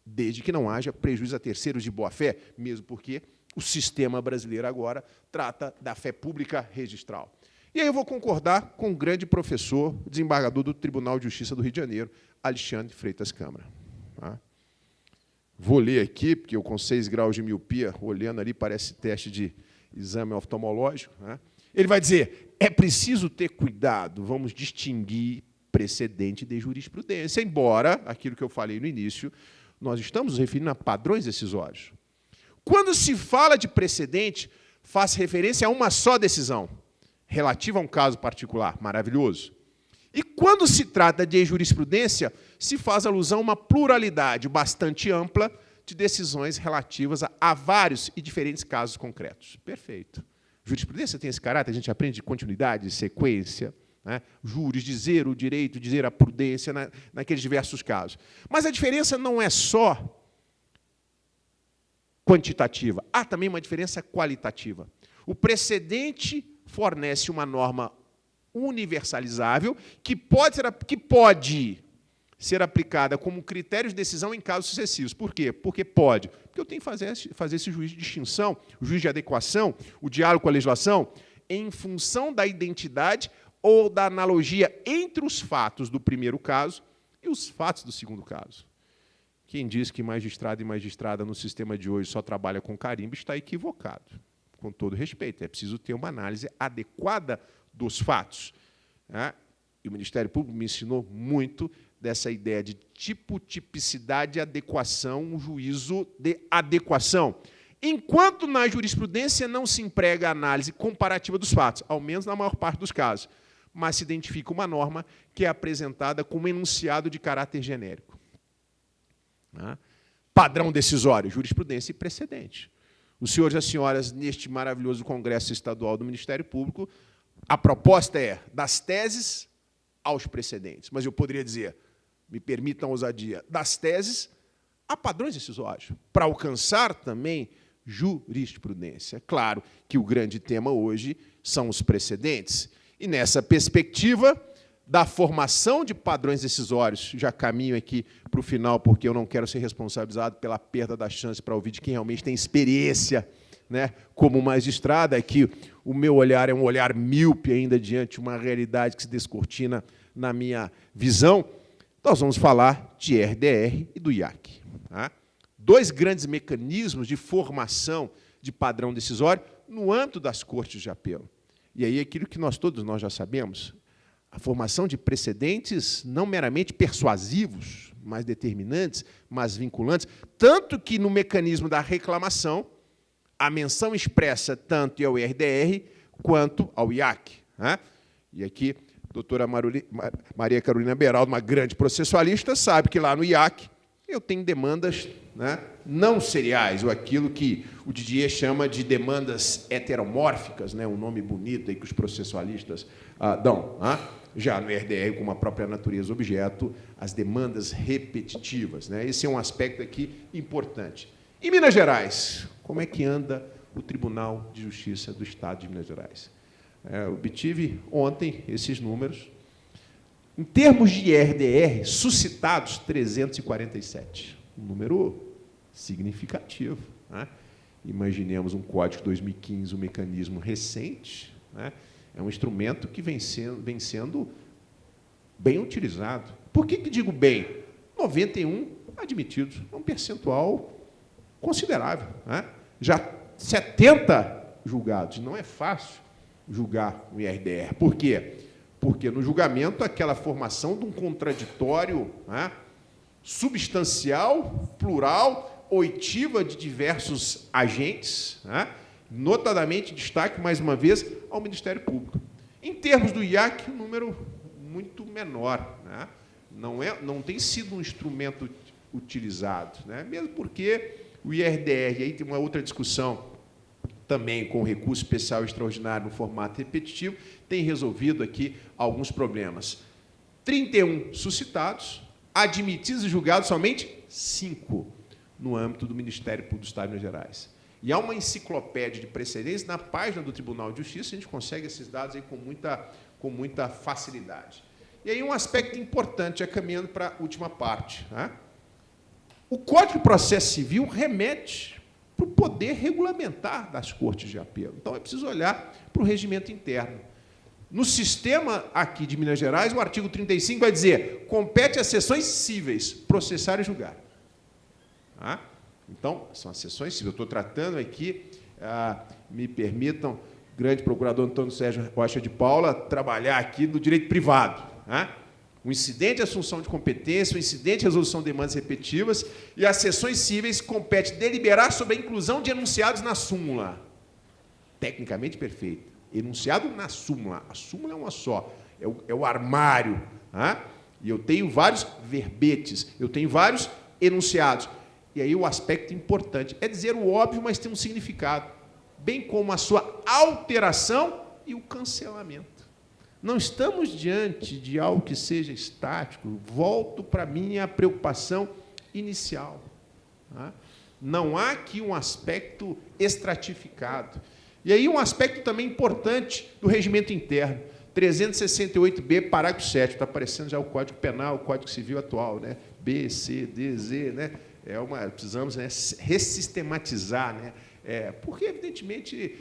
desde que não haja prejuízo a terceiros de boa-fé, mesmo porque o sistema brasileiro agora trata da fé pública registral. E aí eu vou concordar com o grande professor, desembargador do Tribunal de Justiça do Rio de Janeiro, Alexandre Freitas Câmara. Tá? Vou ler aqui, porque eu com 6 graus de miopia, olhando ali, parece teste de exame oftalmológico. Né? Ele vai dizer, é preciso ter cuidado, vamos distinguir precedente de jurisprudência, embora, aquilo que eu falei no início, nós estamos nos referindo a padrões decisórios. Quando se fala de precedente, faz referência a uma só decisão, relativa a um caso particular, maravilhoso. E quando se trata de jurisprudência, se faz alusão a uma pluralidade bastante ampla de decisões relativas a vários e diferentes casos concretos. Perfeito. Jurisprudência tem esse caráter, a gente aprende de continuidade, de sequência, né? Juris, dizer o direito, dizer a prudência, naqueles diversos casos. Mas a diferença não é só quantitativa, há também uma diferença qualitativa. O precedente fornece uma norma universalizável que pode ser aplicada como critério de decisão em casos sucessivos. Por quê? Porque pode. Porque eu tenho que fazer esse juízo de distinção, o juízo de adequação, o diálogo com a legislação, em função da identidade ou da analogia entre os fatos do primeiro caso e os fatos do segundo caso. Quem diz que magistrado e magistrada no sistema de hoje só trabalha com carimbo está equivocado, com todo respeito. É preciso ter uma análise adequada dos fatos. Né? E o Ministério Público me ensinou muito dessa ideia de tipo, tipicidade e adequação, um juízo de adequação. Enquanto na jurisprudência não se emprega a análise comparativa dos fatos, ao menos na maior parte dos casos, mas se identifica uma norma que é apresentada como enunciado de caráter genérico. Padrão decisório, jurisprudência e precedente. Os senhores e as senhoras, neste maravilhoso Congresso Estadual do Ministério Público, a proposta é das teses aos precedentes. Mas eu poderia dizer, me permitam a ousadia, das teses a padrões decisórios, para alcançar também jurisprudência. Claro que o grande tema hoje são os precedentes. E, nessa perspectiva da formação de padrões decisórios, já caminho aqui para o final, porque eu não quero ser responsabilizado pela perda da chance para ouvir de quem realmente tem experiência, né, como magistrado. Aqui o meu olhar é um olhar míope ainda diante de uma realidade que se descortina na minha visão. Nós vamos falar de RDR e do IAC. Tá? 2 grandes mecanismos de formação de padrão decisório no âmbito das cortes de apelo. E aí aquilo que todos nós já sabemos, a formação de precedentes não meramente persuasivos, mas determinantes, mas vinculantes, tanto que no mecanismo da reclamação, a menção expressa tanto ao RDR quanto ao IAC. Né? E aqui, a doutora Maria Carolina Beraldo, uma grande processualista, sabe que lá no IAC eu tenho demandas, né, não seriais, ou aquilo que o Didier chama de demandas heteromórficas, né, um nome bonito aí que os processualistas dão. Já no RDR, como a própria natureza objeto, as demandas repetitivas. Né? Esse é um aspecto aqui importante. Em Minas Gerais, como é que anda o Tribunal de Justiça do Estado de Minas Gerais? Eu obtive ontem esses números. Em termos de RDR, suscitados 347, um número significativo. Né? Imaginemos um Código de 2015, um mecanismo recente, né? É um instrumento que vem sendo bem utilizado. Por que digo bem? 91 admitidos, é um percentual considerável. Né? Já 70 julgados. Não é fácil julgar o IRDR. Por quê? Porque no julgamento, aquela formação de um contraditório, né, substancial, plural, oitiva de diversos agentes, né, notadamente, destaque, mais uma vez, ao Ministério Público. Em termos do IAC, um número muito menor. Né? Não tem sido um instrumento utilizado, né? Mesmo porque o IRDR, aí tem uma outra discussão também com o recurso especial extraordinário no formato repetitivo, tem resolvido aqui alguns problemas. 31 suscitados, admitidos e julgados somente 5 no âmbito do Ministério Público do Estado de Minas Gerais. E há uma enciclopédia de precedentes na página do Tribunal de Justiça, a gente consegue esses dados aí com muita facilidade. E aí um aspecto importante, já caminhando para a última parte. Né? O Código de Processo Civil remete para o poder regulamentar das cortes de apelo. Então, é preciso olhar para o regimento interno. No sistema aqui de Minas Gerais, o artigo 35 vai dizer: compete às seções cíveis processar e julgar. Tá? Então, são as sessões cíveis. Eu estou tratando aqui, me permitam, grande procurador Antônio Sérgio Rocha de Paula, trabalhar aqui no direito privado. Né? O incidente de assunção de competência, o incidente de resolução de demandas repetitivas, e as sessões cíveis compete deliberar sobre a inclusão de enunciados na súmula. Tecnicamente perfeito. Enunciado na súmula. A súmula é uma só. É o armário. Né? E eu tenho vários verbetes, eu tenho vários enunciados. E aí o aspecto importante é dizer o óbvio, mas tem um significado, bem como a sua alteração e o cancelamento. Não estamos diante de algo que seja estático. Volto para a minha preocupação inicial. Tá? Não há aqui um aspecto estratificado. E aí um aspecto também importante do regimento interno. 368B, parágrafo 7º. Está aparecendo já o Código Penal, o Código Civil atual. Né? B, C, D, Z. Né? Precisamos, né, ressistematizar, né? Porque, evidentemente,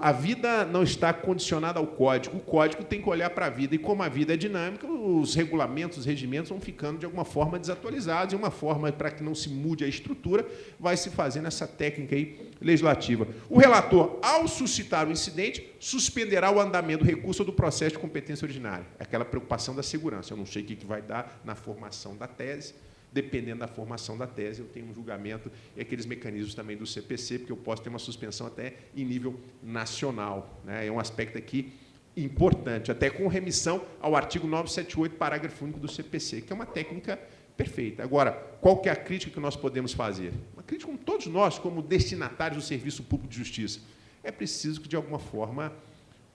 a vida não está condicionada ao código. O código tem que olhar para a vida. E, como a vida é dinâmica, os regulamentos, os regimentos vão ficando, de alguma forma, desatualizados. E uma forma, para que não se mude a estrutura, vai se fazendo essa técnica aí legislativa. O relator, ao suscitar o incidente, suspenderá o andamento do recurso ou do processo de competência ordinária. Aquela preocupação da segurança. Eu não sei o que vai dar na formação da tese. Dependendo da formação da tese, eu tenho um julgamento e aqueles mecanismos também do CPC, porque eu posso ter uma suspensão até em nível nacional. Né? É um aspecto aqui importante, até com remissão ao artigo 978, parágrafo único do CPC, que é uma técnica perfeita. Agora, qual que é a crítica que nós podemos fazer? Uma crítica como todos nós, como destinatários do Serviço Público de Justiça. É preciso que, de alguma forma,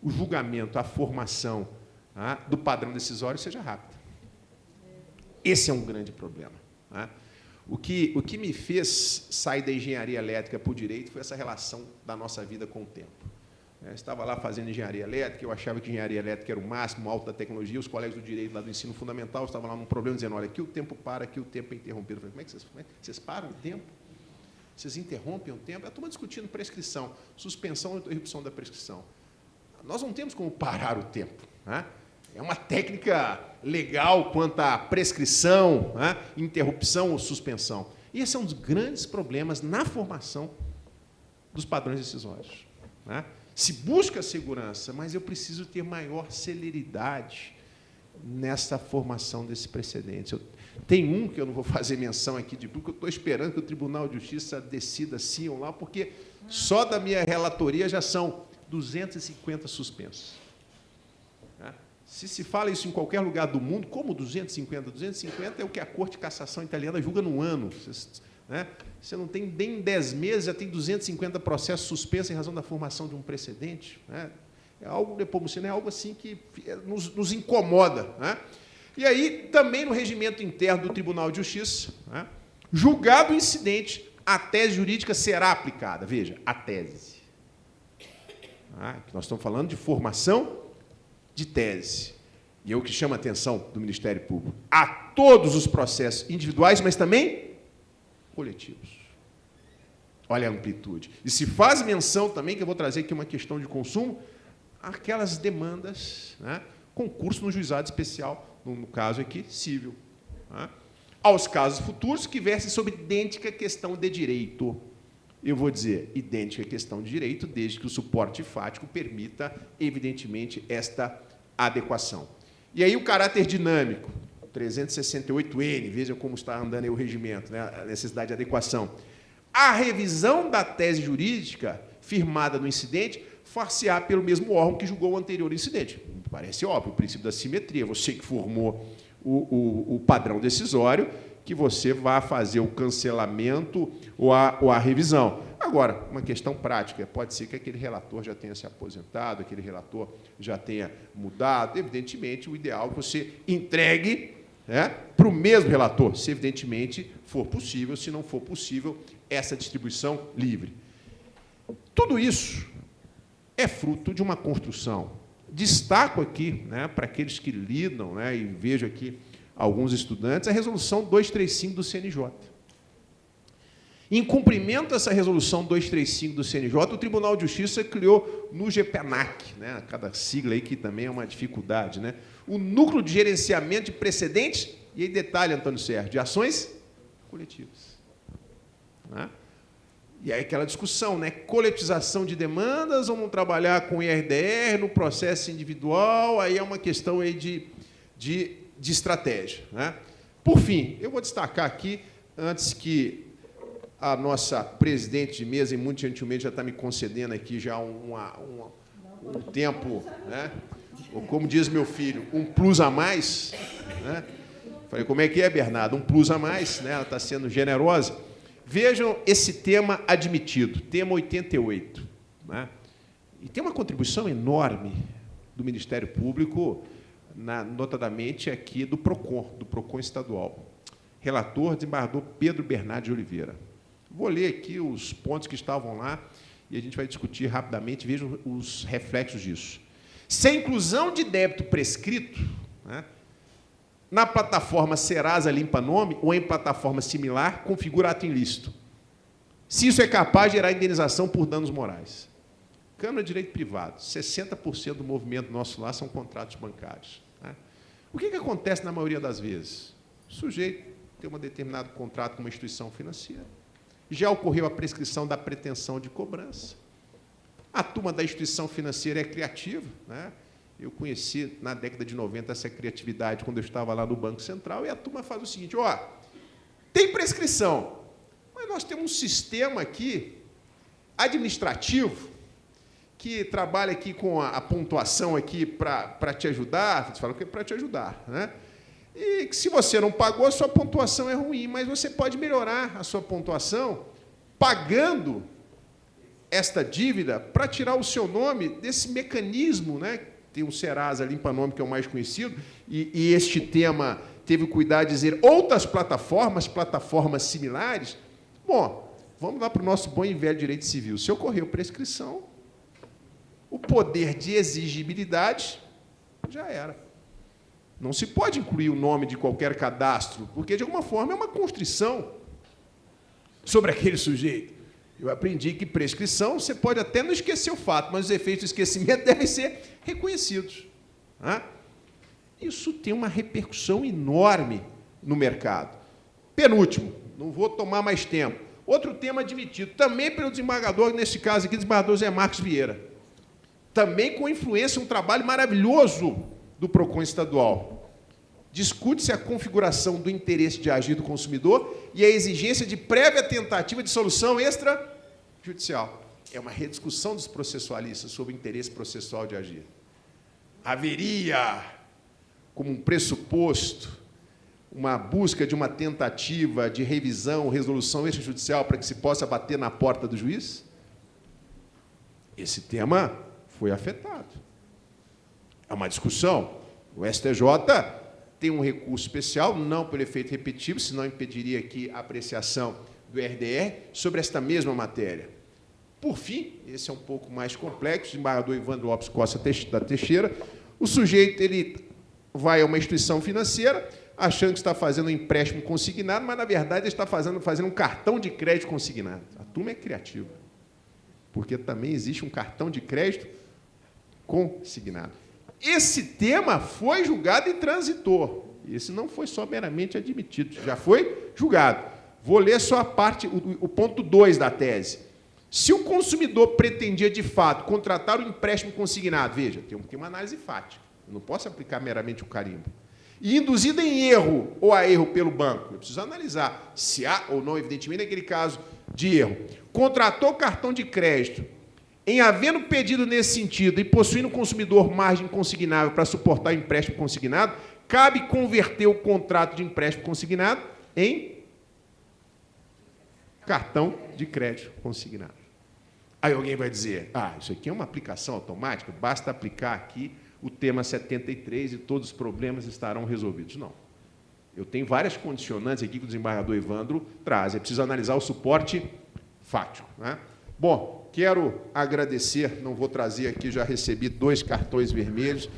o julgamento, a formação do padrão decisório seja rápida. Esse é um grande problema. Né? O que me fez sair da engenharia elétrica para o direito foi essa relação da nossa vida com o tempo. Eu estava lá fazendo engenharia elétrica, eu achava que engenharia elétrica era o máximo, alta tecnologia, os colegas do direito lá do ensino fundamental estavam lá num problema dizendo: olha, aqui o tempo para, aqui o tempo é interrompido. Eu falei: como é que vocês param o tempo? Vocês interrompem o tempo? Eu estou discutindo prescrição, suspensão ou interrupção da prescrição. Nós não temos como parar o tempo. Né? É uma técnica legal quanto à prescrição, né? Interrupção ou suspensão. E esse é um dos grandes problemas na formação dos padrões decisórios. Né? Se busca segurança, mas eu preciso ter maior celeridade nessa formação desses precedentes. Tem um que eu não vou fazer menção aqui, porque eu estou esperando que o Tribunal de Justiça decida sim ou não, porque só da minha relatoria já são 250 suspensos. Se fala isso em qualquer lugar do mundo, como 250? 250 é o que a Corte de Cassação italiana julga num ano. Né? Você não tem nem 10 meses, já tem 250 processos suspensos em razão da formação de um precedente. Né? É algo nepomuceno, é algo assim que nos incomoda. Né? E aí, também no regimento interno do Tribunal de Justiça, né? Julgado o incidente, a tese jurídica será aplicada. Veja, a tese. Nós estamos falando de formação de tese. E é o que chama a atenção do Ministério Público. A todos os processos individuais, mas também coletivos. Olha a amplitude. E se faz menção também, que eu vou trazer aqui uma questão de consumo, aquelas demandas, né, concurso no juizado especial, no caso aqui, civil. Né, aos casos futuros que versem sobre idêntica questão de direito. Eu vou dizer idêntica questão de direito, desde que o suporte fático permita, evidentemente, esta adequação. E aí o caráter dinâmico, 368N, veja como está andando aí o regimento, né, a necessidade de adequação. A revisão da tese jurídica firmada no incidente far-se-á pelo mesmo órgão que julgou o anterior incidente. Parece óbvio, o princípio da simetria. Você que formou o padrão decisório, que você vá fazer o cancelamento ou a revisão. Agora, uma questão prática, pode ser que aquele relator já tenha se aposentado, aquele relator já tenha mudado. Evidentemente, o ideal é que você entregue, né, para o mesmo relator, se evidentemente for possível, se não for possível, essa distribuição livre. Tudo isso é fruto de uma construção. Destaco aqui, né, para aqueles que lidam, né, e vejo aqui alguns estudantes, a resolução 235 do CNJ. Em cumprimento dessa resolução 235 do CNJ, o Tribunal de Justiça criou no GPNAC, né, cada sigla aí que também é uma dificuldade, né, o Núcleo de Gerenciamento de Precedentes, e aí detalhe, Antônio Sérgio, de ações coletivas. Né? E aí aquela discussão, né, coletização de demandas, vamos trabalhar com IRDR no processo individual, aí é uma questão aí de estratégia. Né? Por fim, eu vou destacar aqui, antes que a nossa presidente de mesa, e muito gentilmente já está me concedendo aqui já um tempo, né? Ou como diz meu filho, um plus a mais. Né? Falei, como é que é, Bernardo? Um plus a mais, né? Ela está sendo generosa. Vejam esse tema admitido, tema 88. Né? E tem uma contribuição enorme do Ministério Público, notadamente aqui do PROCON estadual. Relator, desembargador Pedro Bernardo de Oliveira. Vou ler aqui os pontos que estavam lá e a gente vai discutir rapidamente, vejam os reflexos disso. Se a inclusão de débito prescrito, né, na plataforma Serasa Limpa Nome ou em plataforma similar, configura ato ilícito. Se isso é capaz de gerar indenização por danos morais. Câmara de Direito Privado, 60% do movimento nosso lá são contratos bancários. Né? O que acontece na maioria das vezes? O sujeito tem um determinado contrato com uma instituição financeira. Já ocorreu a prescrição da pretensão de cobrança. A turma da instituição financeira é criativa. Né? Eu conheci, na década de 90, essa criatividade quando eu estava lá no Banco Central, e a turma faz o seguinte, ó, tem prescrição, mas nós temos um sistema aqui administrativo que trabalha aqui com a pontuação aqui para te ajudar, você fala que é para te ajudar, né? E que se você não pagou, a sua pontuação é ruim, mas você pode melhorar a sua pontuação pagando esta dívida para tirar o seu nome desse mecanismo, né? Tem o Serasa Limpa Nome, que é o mais conhecido, e este tema teve o cuidado de dizer outras plataformas similares. Bom, vamos lá para o nosso bom e velho direito civil. Se ocorreu prescrição, o poder de exigibilidade já era. Não se pode incluir o nome de qualquer cadastro, porque, de alguma forma, é uma constrição sobre aquele sujeito. Eu aprendi que prescrição, você pode até não esquecer o fato, mas os efeitos do esquecimento devem ser reconhecidos. Né? Isso tem uma repercussão enorme no mercado. Penúltimo, não vou tomar mais tempo. Outro tema admitido, também pelo desembargador, nesse caso aqui, desembargador Zé Marcos Vieira. Também com influência, um trabalho maravilhoso do PROCON estadual. Discute-se a configuração do interesse de agir do consumidor e a exigência de prévia tentativa de solução extrajudicial. É uma rediscussão dos processualistas sobre o interesse processual de agir. Haveria como um pressuposto, uma busca de uma tentativa de revisão, resolução extrajudicial para que se possa bater na porta do juiz? Esse tema foi afetado. É uma discussão. O STJ tem um recurso especial, não pelo efeito repetitivo, senão impediria aqui a apreciação do RDR sobre esta mesma matéria. Por fim, esse é um pouco mais complexo, o desembargador Evandro Lopes Costa da Teixeira, o sujeito ele vai a uma instituição financeira, achando que está fazendo um empréstimo consignado, mas, na verdade, ele está fazendo um cartão de crédito consignado. A turma é criativa, porque também existe um cartão de crédito consignado. Esse tema foi julgado e transitou. Esse não foi só meramente admitido, já foi julgado. Vou ler só a parte, o ponto 2 da tese. Se o consumidor pretendia, de fato, contratar um empréstimo consignado, veja, tem uma análise fática, eu não posso aplicar meramente o carimbo, e induzido em erro ou a erro pelo banco, eu preciso analisar se há ou não, evidentemente, naquele caso de erro, contratou cartão de crédito, em havendo pedido nesse sentido e possuindo o consumidor margem consignável para suportar o empréstimo consignado, cabe converter o contrato de empréstimo consignado em cartão de crédito consignado. Aí alguém vai dizer, isso aqui é uma aplicação automática, basta aplicar aqui o tema 73 e todos os problemas estarão resolvidos. Não. Eu tenho várias condicionantes aqui que o desembargador Evandro traz. É preciso analisar o suporte fático, né? Bom, quero agradecer, não vou trazer aqui, já recebi 2 cartões vermelhos.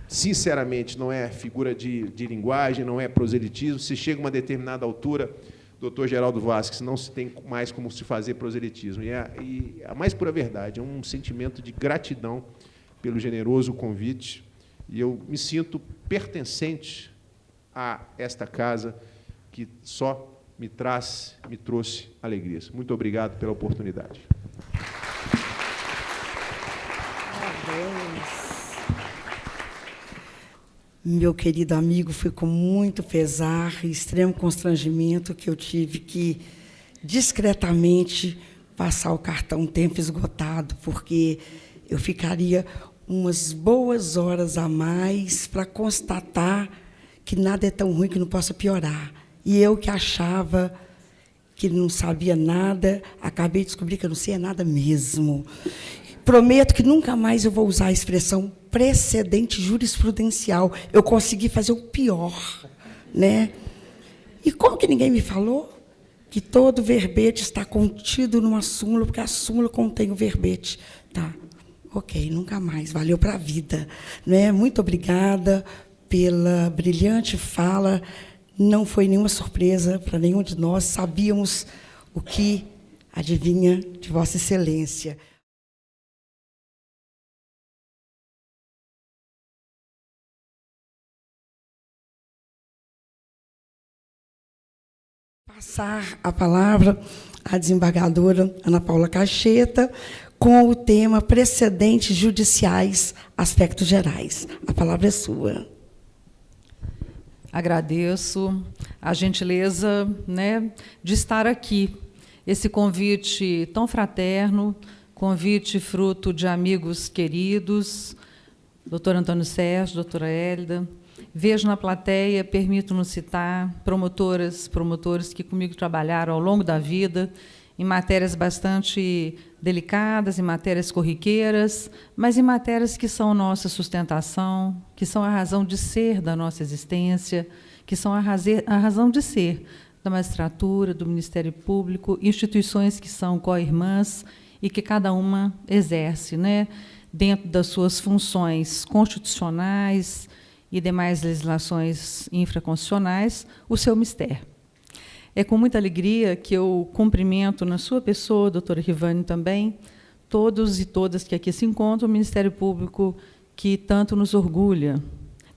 Sinceramente, não é figura de linguagem, não é proselitismo. Se chega a uma determinada altura, doutor Geraldo Vasques, não se tem mais como se fazer proselitismo. E a mais pura verdade, é um sentimento de gratidão pelo generoso convite, e eu me sinto pertencente a esta casa que só me trouxe alegrias. Muito obrigado pela oportunidade. Meu querido amigo, foi com muito pesar e extremo constrangimento que eu tive que, discretamente, passar o cartão tempo esgotado, porque eu ficaria umas boas horas a mais para constatar que nada é tão ruim que não possa piorar. E eu que achava que não sabia nada, acabei de descobrir que eu não sei nada mesmo. Prometo que nunca mais eu vou usar a expressão precedente jurisprudencial. Eu consegui fazer o pior, né? E como que ninguém me falou? Que todo verbete está contido numa súmula, porque a súmula contém o verbete. Tá. Ok, nunca mais, valeu para a vida. Né? Muito obrigada pela brilhante fala, não foi nenhuma surpresa para nenhum de nós, sabíamos o que adivinha de Vossa Excelência. Passar a palavra à desembargadora Ana Paula Cacheta, com o tema Precedentes Judiciais, Aspectos Gerais. A palavra é sua. Agradeço a gentileza, né, de estar aqui. Esse convite tão fraterno, convite fruto de amigos queridos, doutor Antônio Sérgio, doutora Hélida. Vejo na plateia, permito-nos citar, promotores que comigo trabalharam ao longo da vida, em matérias bastante delicadas, em matérias corriqueiras, mas em matérias que são nossa sustentação, que são a razão de ser da nossa existência, que são a razão de ser da magistratura, do Ministério Público, instituições que são co-irmãs e que cada uma exerce, né, dentro das suas funções constitucionais e demais legislações infraconstitucionais, o seu mistério. É com muita alegria que eu cumprimento, na sua pessoa, doutora Rivane também, todos e todas que aqui se encontram, o Ministério Público que tanto nos orgulha,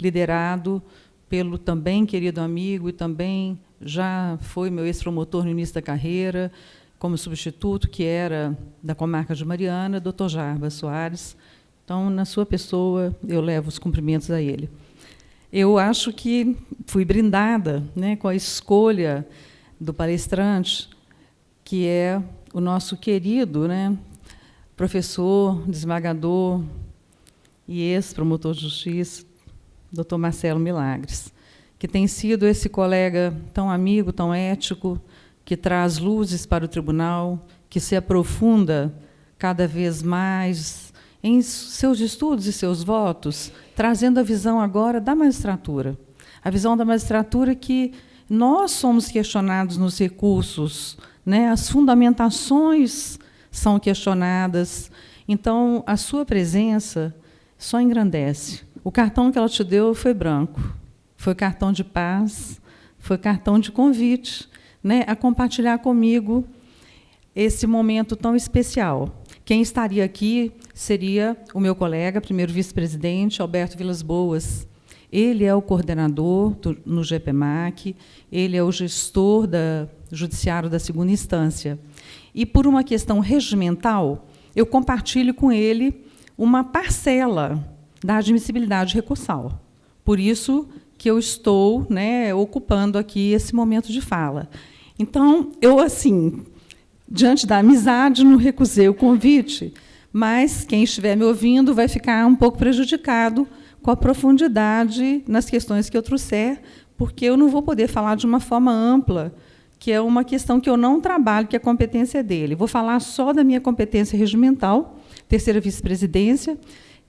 liderado pelo também querido amigo e também já foi meu ex-promotor no início da carreira, como substituto, que era da comarca de Mariana, doutor Jarbas Soares. Então, na sua pessoa, eu levo os cumprimentos a ele. Eu acho que fui brindada, né, com a escolha do palestrante, que é o nosso querido, né, professor, desembargador e ex-promotor de justiça, Dr. Marcelo Milagres, que tem sido esse colega tão amigo, tão ético, que traz luzes para o tribunal, que se aprofunda cada vez mais em seus estudos e seus votos, trazendo a visão agora da magistratura. A visão da magistratura que nós somos questionados nos recursos, né? As fundamentações são questionadas. Então, a sua presença só engrandece. O cartão que ela te deu foi branco, foi cartão de paz, foi cartão de convite, né, a compartilhar comigo esse momento tão especial. Quem estaria aqui seria o meu colega, primeiro vice-presidente, Alberto Vilas Boas. Ele é o coordenador no GPMAC, ele é o gestor do judiciário da segunda instância. E, por uma questão regimental, eu compartilho com ele uma parcela da admissibilidade recursal. Por isso que eu estou, né, ocupando aqui esse momento de fala. Então, eu, assim, diante da amizade, não recusei o convite, mas quem estiver me ouvindo vai ficar um pouco prejudicado com a profundidade nas questões que eu trouxer, porque eu não vou poder falar de uma forma ampla, que é uma questão que eu não trabalho, que a competência é dele. Vou falar só da minha competência regimental, terceira vice-presidência.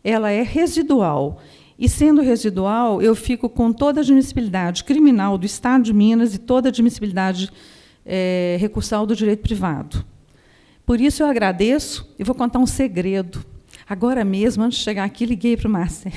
Ela é residual. E, sendo residual, eu fico com toda a admissibilidade criminal do Estado de Minas e toda a admissibilidade recursal do direito privado. Por isso, eu agradeço e vou contar um segredo. Agora mesmo, antes de chegar aqui, liguei para o Marcelo.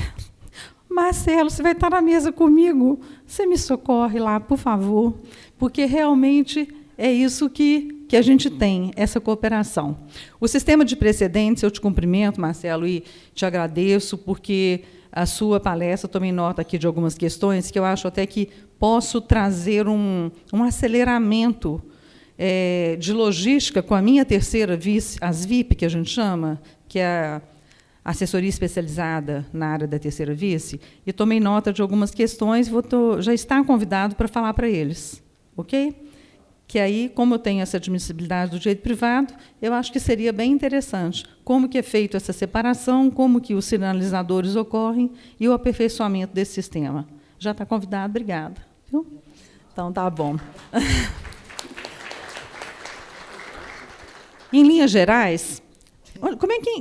Marcelo, você vai estar na mesa comigo? Você me socorre lá, por favor, porque realmente é isso que a gente tem, essa cooperação. O sistema de precedentes, eu te cumprimento, Marcelo, e te agradeço, porque a sua palestra, tomei nota aqui de algumas questões, que eu acho até que posso trazer um aceleramento de logística com a minha terceira vice, as VIP, que a gente chama, que é a assessoria especializada na área da terceira vice, e tomei nota de algumas questões, já está convidado para falar para eles, ok? Que aí, como eu tenho essa admissibilidade do direito privado, eu acho que seria bem interessante como que é feita essa separação, como que os sinalizadores ocorrem e o aperfeiçoamento desse sistema. Já está convidado, obrigada. Viu? Então, tá bom. Em linhas gerais,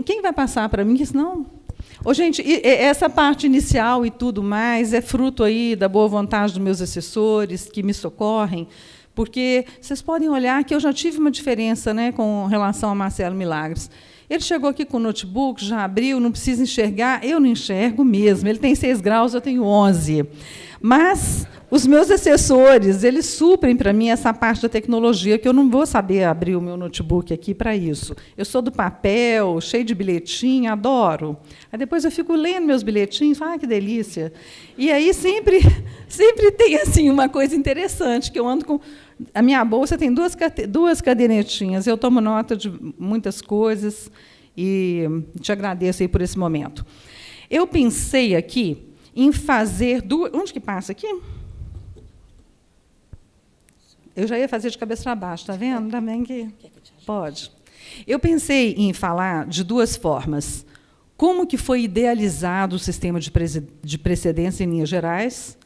quem vai passar para mim? Senão... gente, essa parte inicial e tudo mais é fruto aí da boa vontade dos meus assessores, que me socorrem, porque vocês podem olhar que eu já tive uma diferença, né, com relação a Marcelo Milagres. Ele chegou aqui com o notebook, já abriu, não precisa enxergar, eu não enxergo mesmo. Ele tem 6 graus, eu tenho 11. Mas os meus assessores, eles suprem para mim essa parte da tecnologia, que eu não vou saber abrir o meu notebook aqui para isso. Eu sou do papel, cheio de bilhetinho, adoro. Aí depois eu fico lendo meus bilhetinhos, que delícia. E aí sempre tem assim uma coisa interessante, que eu ando com... A minha bolsa tem duas cadernetinhas, eu tomo nota de muitas coisas e te agradeço aí por esse momento. Eu pensei aqui em fazer duas... Onde que passa aqui? Eu já ia fazer de cabeça para baixo, está vendo? Também que pode. Eu pensei em falar de duas formas. Como que foi idealizado o sistema de precedência em linhas gerais?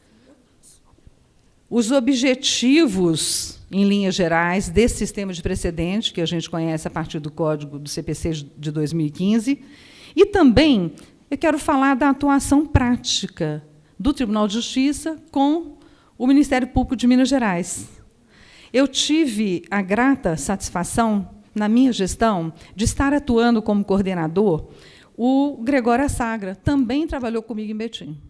Os objetivos, em linhas gerais, desse sistema de precedente, que a gente conhece a partir do Código do CPC de 2015, e também eu quero falar da atuação prática do Tribunal de Justiça com o Ministério Público de Minas Gerais. Eu tive a grata satisfação, na minha gestão, de estar atuando como coordenador. O Gregório Sagra também trabalhou comigo em Betim.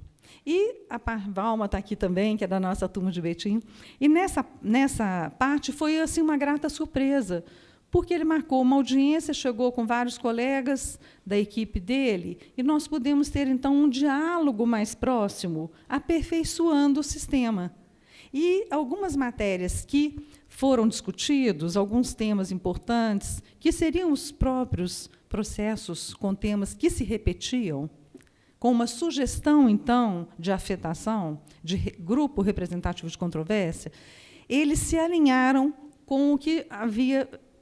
E a Valma está aqui também, que é da nossa turma de Betim. E nessa parte foi assim, uma grata surpresa, porque ele marcou uma audiência, chegou com vários colegas da equipe dele, e nós pudemos ter, então, um diálogo mais próximo, aperfeiçoando o sistema. E algumas matérias que foram discutidos, alguns temas importantes, que seriam os próprios processos com temas que se repetiam, com uma sugestão, então, de afetação, de grupo representativo de controvérsia, eles se alinharam com o que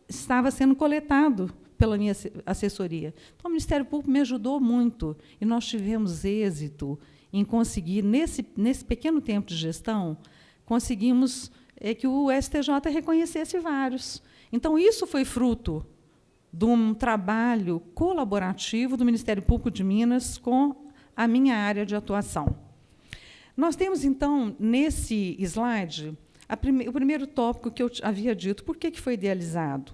estava sendo coletado pela minha assessoria. Então, o Ministério Público me ajudou muito, e nós tivemos êxito em conseguir, nesse pequeno tempo de gestão, conseguimos que o STJ reconhecesse vários. Então, isso foi fruto de um trabalho colaborativo do Ministério Público de Minas com a minha área de atuação. Nós temos, então, nesse slide, o primeiro tópico que eu havia dito. Por que foi idealizado?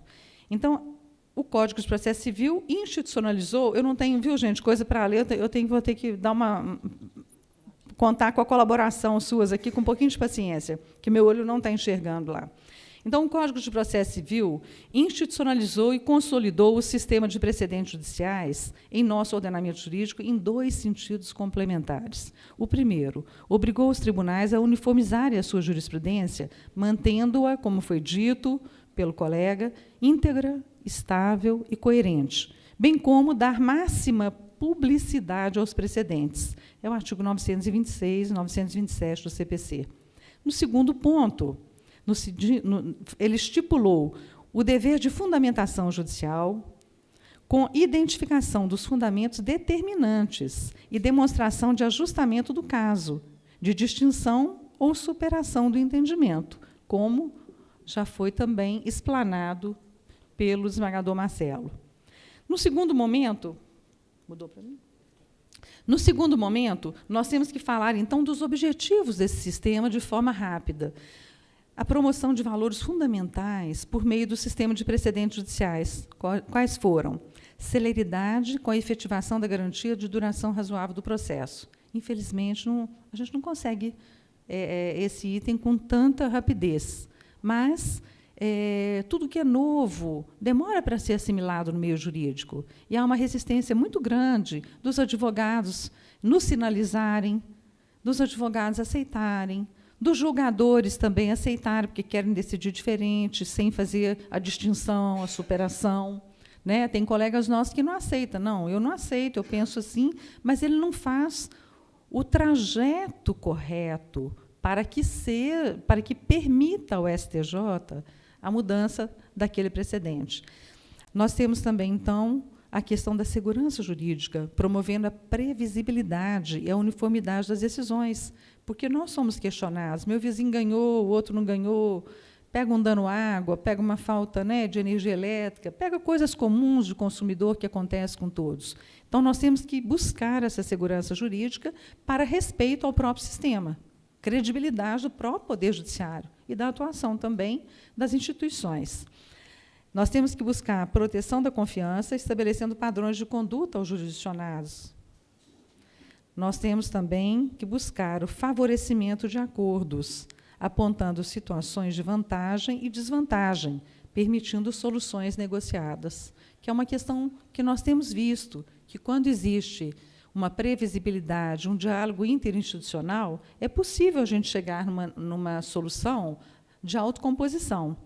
Então, o Código de Processo Civil institucionalizou. Eu não tenho, viu, gente, coisa para ler, vou ter que contar com a colaboração suas aqui, com um pouquinho de paciência, que meu olho não está enxergando lá. Então, o Código de Processo Civil institucionalizou e consolidou o sistema de precedentes judiciais em nosso ordenamento jurídico em 2 sentidos complementares. O primeiro, obrigou os tribunais a uniformizarem a sua jurisprudência, mantendo-a, como foi dito pelo colega, íntegra, estável e coerente, bem como dar máxima publicidade aos precedentes. É o artigo 926 e 927 do CPC. No segundo ponto, ele estipulou o dever de fundamentação judicial com identificação dos fundamentos determinantes e demonstração de ajustamento do caso, de distinção ou superação do entendimento, como já foi também explanado pelo desembargador Marcelo. No segundo momento, mudou para mim? No segundo momento, nós temos que falar, então, dos objetivos desse sistema de forma rápida. A promoção de valores fundamentais por meio do sistema de precedentes judiciais. Quais foram? Celeridade com a efetivação da garantia de duração razoável do processo. Infelizmente, a gente não consegue esse item com tanta rapidez, mas tudo que é novo demora para ser assimilado no meio jurídico. E há uma resistência muito grande dos advogados nos sinalizarem, dos advogados aceitarem, dos julgadores também aceitarem, porque querem decidir diferente, sem fazer a distinção, a superação. Né? Tem colegas nossos que não aceitam. Não, eu não aceito, eu penso assim, mas ele não faz o trajeto correto para que permita ao STJ a mudança daquele precedente. Nós temos também, então, a questão da segurança jurídica, promovendo a previsibilidade e a uniformidade das decisões, porque nós somos questionados. Meu vizinho ganhou, o outro não ganhou, pega um dano à água, pega uma falta, né, de energia elétrica, pega coisas comuns de consumidor que acontece com todos. Então, nós temos que buscar essa segurança jurídica para respeito ao próprio sistema, credibilidade do próprio Poder Judiciário e da atuação também das instituições. Nós temos que buscar a proteção da confiança, estabelecendo padrões de conduta aos jurisdicionados. Nós temos também que buscar o favorecimento de acordos, apontando situações de vantagem e desvantagem, permitindo soluções negociadas, que é uma questão que nós temos visto, que quando existe uma previsibilidade, um diálogo interinstitucional, é possível a gente chegar numa solução de autocomposição.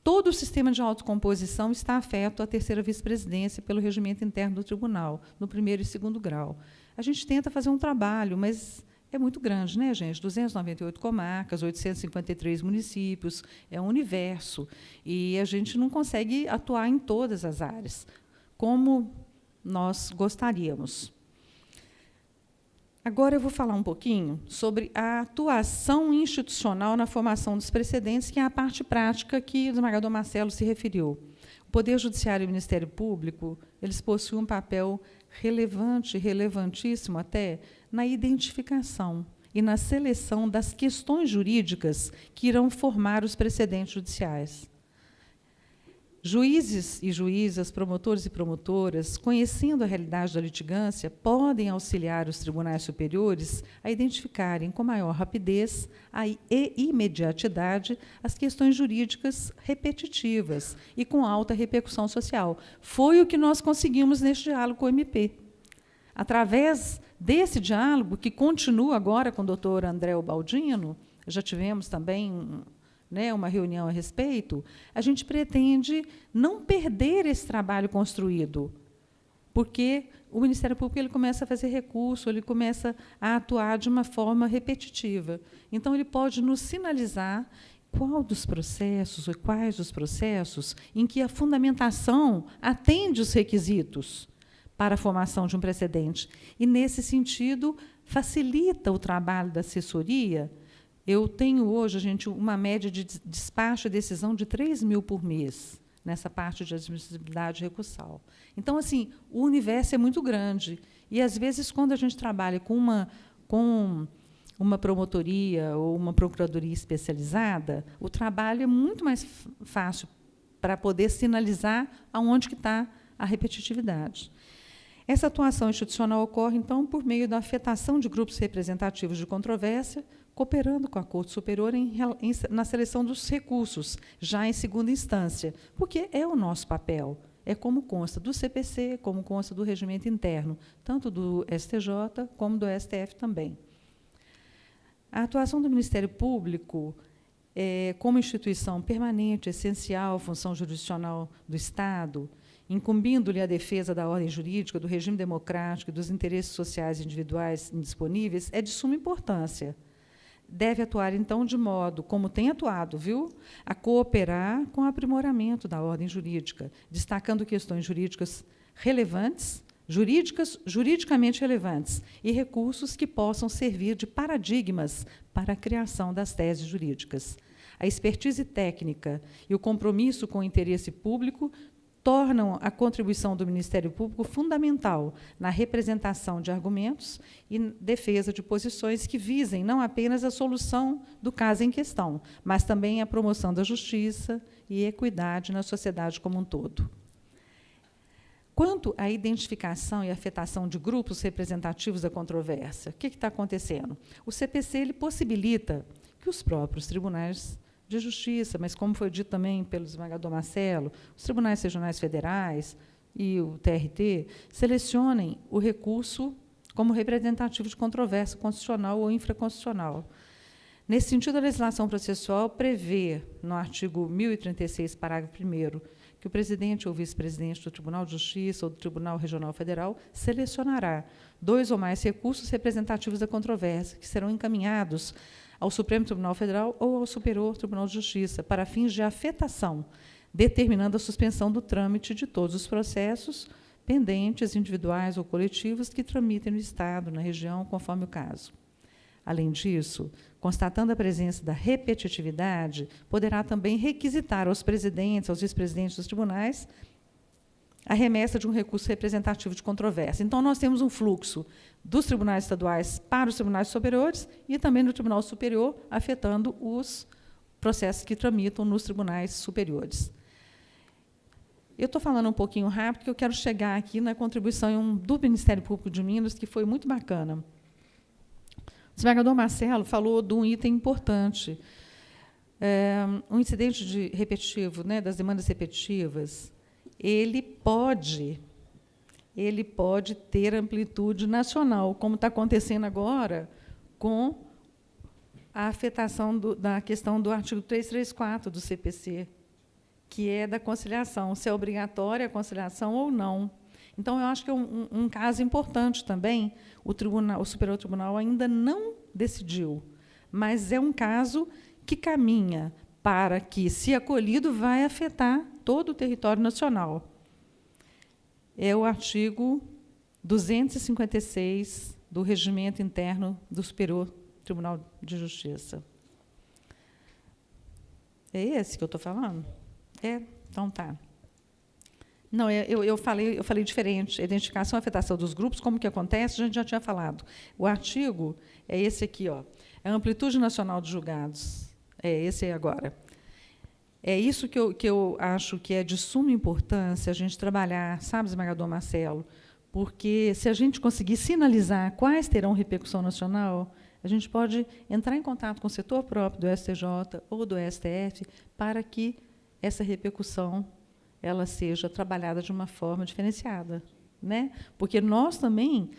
Todo o sistema de autocomposição está afeto à terceira vice-presidência pelo regimento interno do tribunal, no 1º e 2º grau. A gente tenta fazer um trabalho, mas é muito grande, né, gente? 298 comarcas, 853 municípios, é um universo. E a gente não consegue atuar em todas as áreas, como nós gostaríamos. Agora eu vou falar um pouquinho sobre a atuação institucional na formação dos precedentes, que é a parte prática que o desembargador Marcelo se referiu. O Poder Judiciário e o Ministério Público, eles possuem um papel relevante, relevantíssimo até, na identificação e na seleção das questões jurídicas que irão formar os precedentes judiciais. Juízes e juízas, promotores e promotoras, conhecendo a realidade da litigância, podem auxiliar os tribunais superiores a identificarem com maior rapidez e imediatidade as questões jurídicas repetitivas e com alta repercussão social. Foi o que nós conseguimos neste diálogo com o MP. Através desse diálogo, que continua agora com o doutor André Ubaldino, já tivemos também uma reunião a respeito, a gente pretende não perder esse trabalho construído, porque o Ministério Público ele começa a fazer recurso, ele começa a atuar de uma forma repetitiva. Então, ele pode nos sinalizar qual dos processos ou quais dos processos em que a fundamentação atende os requisitos, para a formação de um precedente. E, nesse sentido, facilita o trabalho da assessoria. Eu tenho hoje, gente, uma média de despacho e decisão de 3.000 por mês, nessa parte de admissibilidade recursal. Então, assim, o universo é muito grande. E, às vezes, quando a gente trabalha com uma promotoria ou uma procuradoria especializada, o trabalho é muito mais fácil para poder sinalizar aonde que está a repetitividade. Essa atuação institucional ocorre, então, por meio da afetação de grupos representativos de controvérsia, cooperando com a Corte Superior na seleção dos recursos, já em segunda instância, porque é o nosso papel, é como consta do CPC, como consta do regimento interno, tanto do STJ como do STF também. A atuação do Ministério Público, como instituição permanente, essencial, função jurisdicional do Estado, incumbindo-lhe a defesa da ordem jurídica, do regime democrático e dos interesses sociais individuais indisponíveis, é de suma importância. Deve atuar, então, de modo, como tem atuado, a cooperar com o aprimoramento da ordem jurídica, destacando questões jurídicas relevantes, juridicamente relevantes, e recursos que possam servir de paradigmas para a criação das teses jurídicas. A expertise técnica e o compromisso com o interesse público tornam a contribuição do Ministério Público fundamental na representação de argumentos e defesa de posições que visem não apenas a solução do caso em questão, mas também a promoção da justiça e equidade na sociedade como um todo. Quanto à identificação e afetação de grupos representativos da controvérsia, o que está acontecendo? O CPC ele possibilita que os próprios tribunais de justiça, mas, como foi dito também pelo desembargador Marcelo, os tribunais regionais federais e o TRT selecionem o recurso como representativo de controvérsia constitucional ou infraconstitucional. Nesse sentido, a legislação processual prevê, no artigo 1036, parágrafo 1º, que o presidente ou vice-presidente do Tribunal de Justiça ou do Tribunal Regional Federal selecionará 2 ou mais recursos representativos da controvérsia, que serão encaminhados ao Supremo Tribunal Federal ou ao Superior Tribunal de Justiça, para fins de afetação, determinando a suspensão do trâmite de todos os processos pendentes, individuais ou coletivos, que tramitem no Estado, na região, conforme o caso. Além disso, constatando a presença da repetitividade, poderá também requisitar aos presidentes, aos vice-presidentes dos tribunais, a remessa de um recurso representativo de controvérsia. Então, nós temos um fluxo dos tribunais estaduais para os tribunais superiores e também do Tribunal Superior, afetando os processos que tramitam nos tribunais superiores. Eu estou falando um pouquinho rápido, porque eu quero chegar aqui na contribuição do Ministério Público de Minas, que foi muito bacana. O desembargador Marcelo falou de um item importante, um incidente repetitivo, das demandas repetitivas. Ele pode ter amplitude nacional, como está acontecendo agora com a afetação da questão do artigo 334 do CPC, que é da conciliação, se é obrigatória a conciliação ou não. Então, eu acho que é um caso importante também, o Superior Tribunal ainda não decidiu, mas é um caso que caminha para que, se acolhido, vai afetar todo o território nacional. É o artigo 256 do Regimento Interno do Superior Tribunal de Justiça. É esse que eu estou falando? Então tá. Não, eu falei diferente. Identificação e afetação dos grupos, como que acontece, a gente já tinha falado. O artigo é esse aqui, ó. É a amplitude nacional dos julgados. É esse aí agora. É isso que eu acho que é de suma importância a gente trabalhar, sabe, desembargador Marcelo? Porque, se a gente conseguir sinalizar quais terão repercussão nacional, a gente pode entrar em contato com o setor próprio do STJ ou do STF para que essa repercussão ela seja trabalhada de uma forma diferenciada, Porque nós também,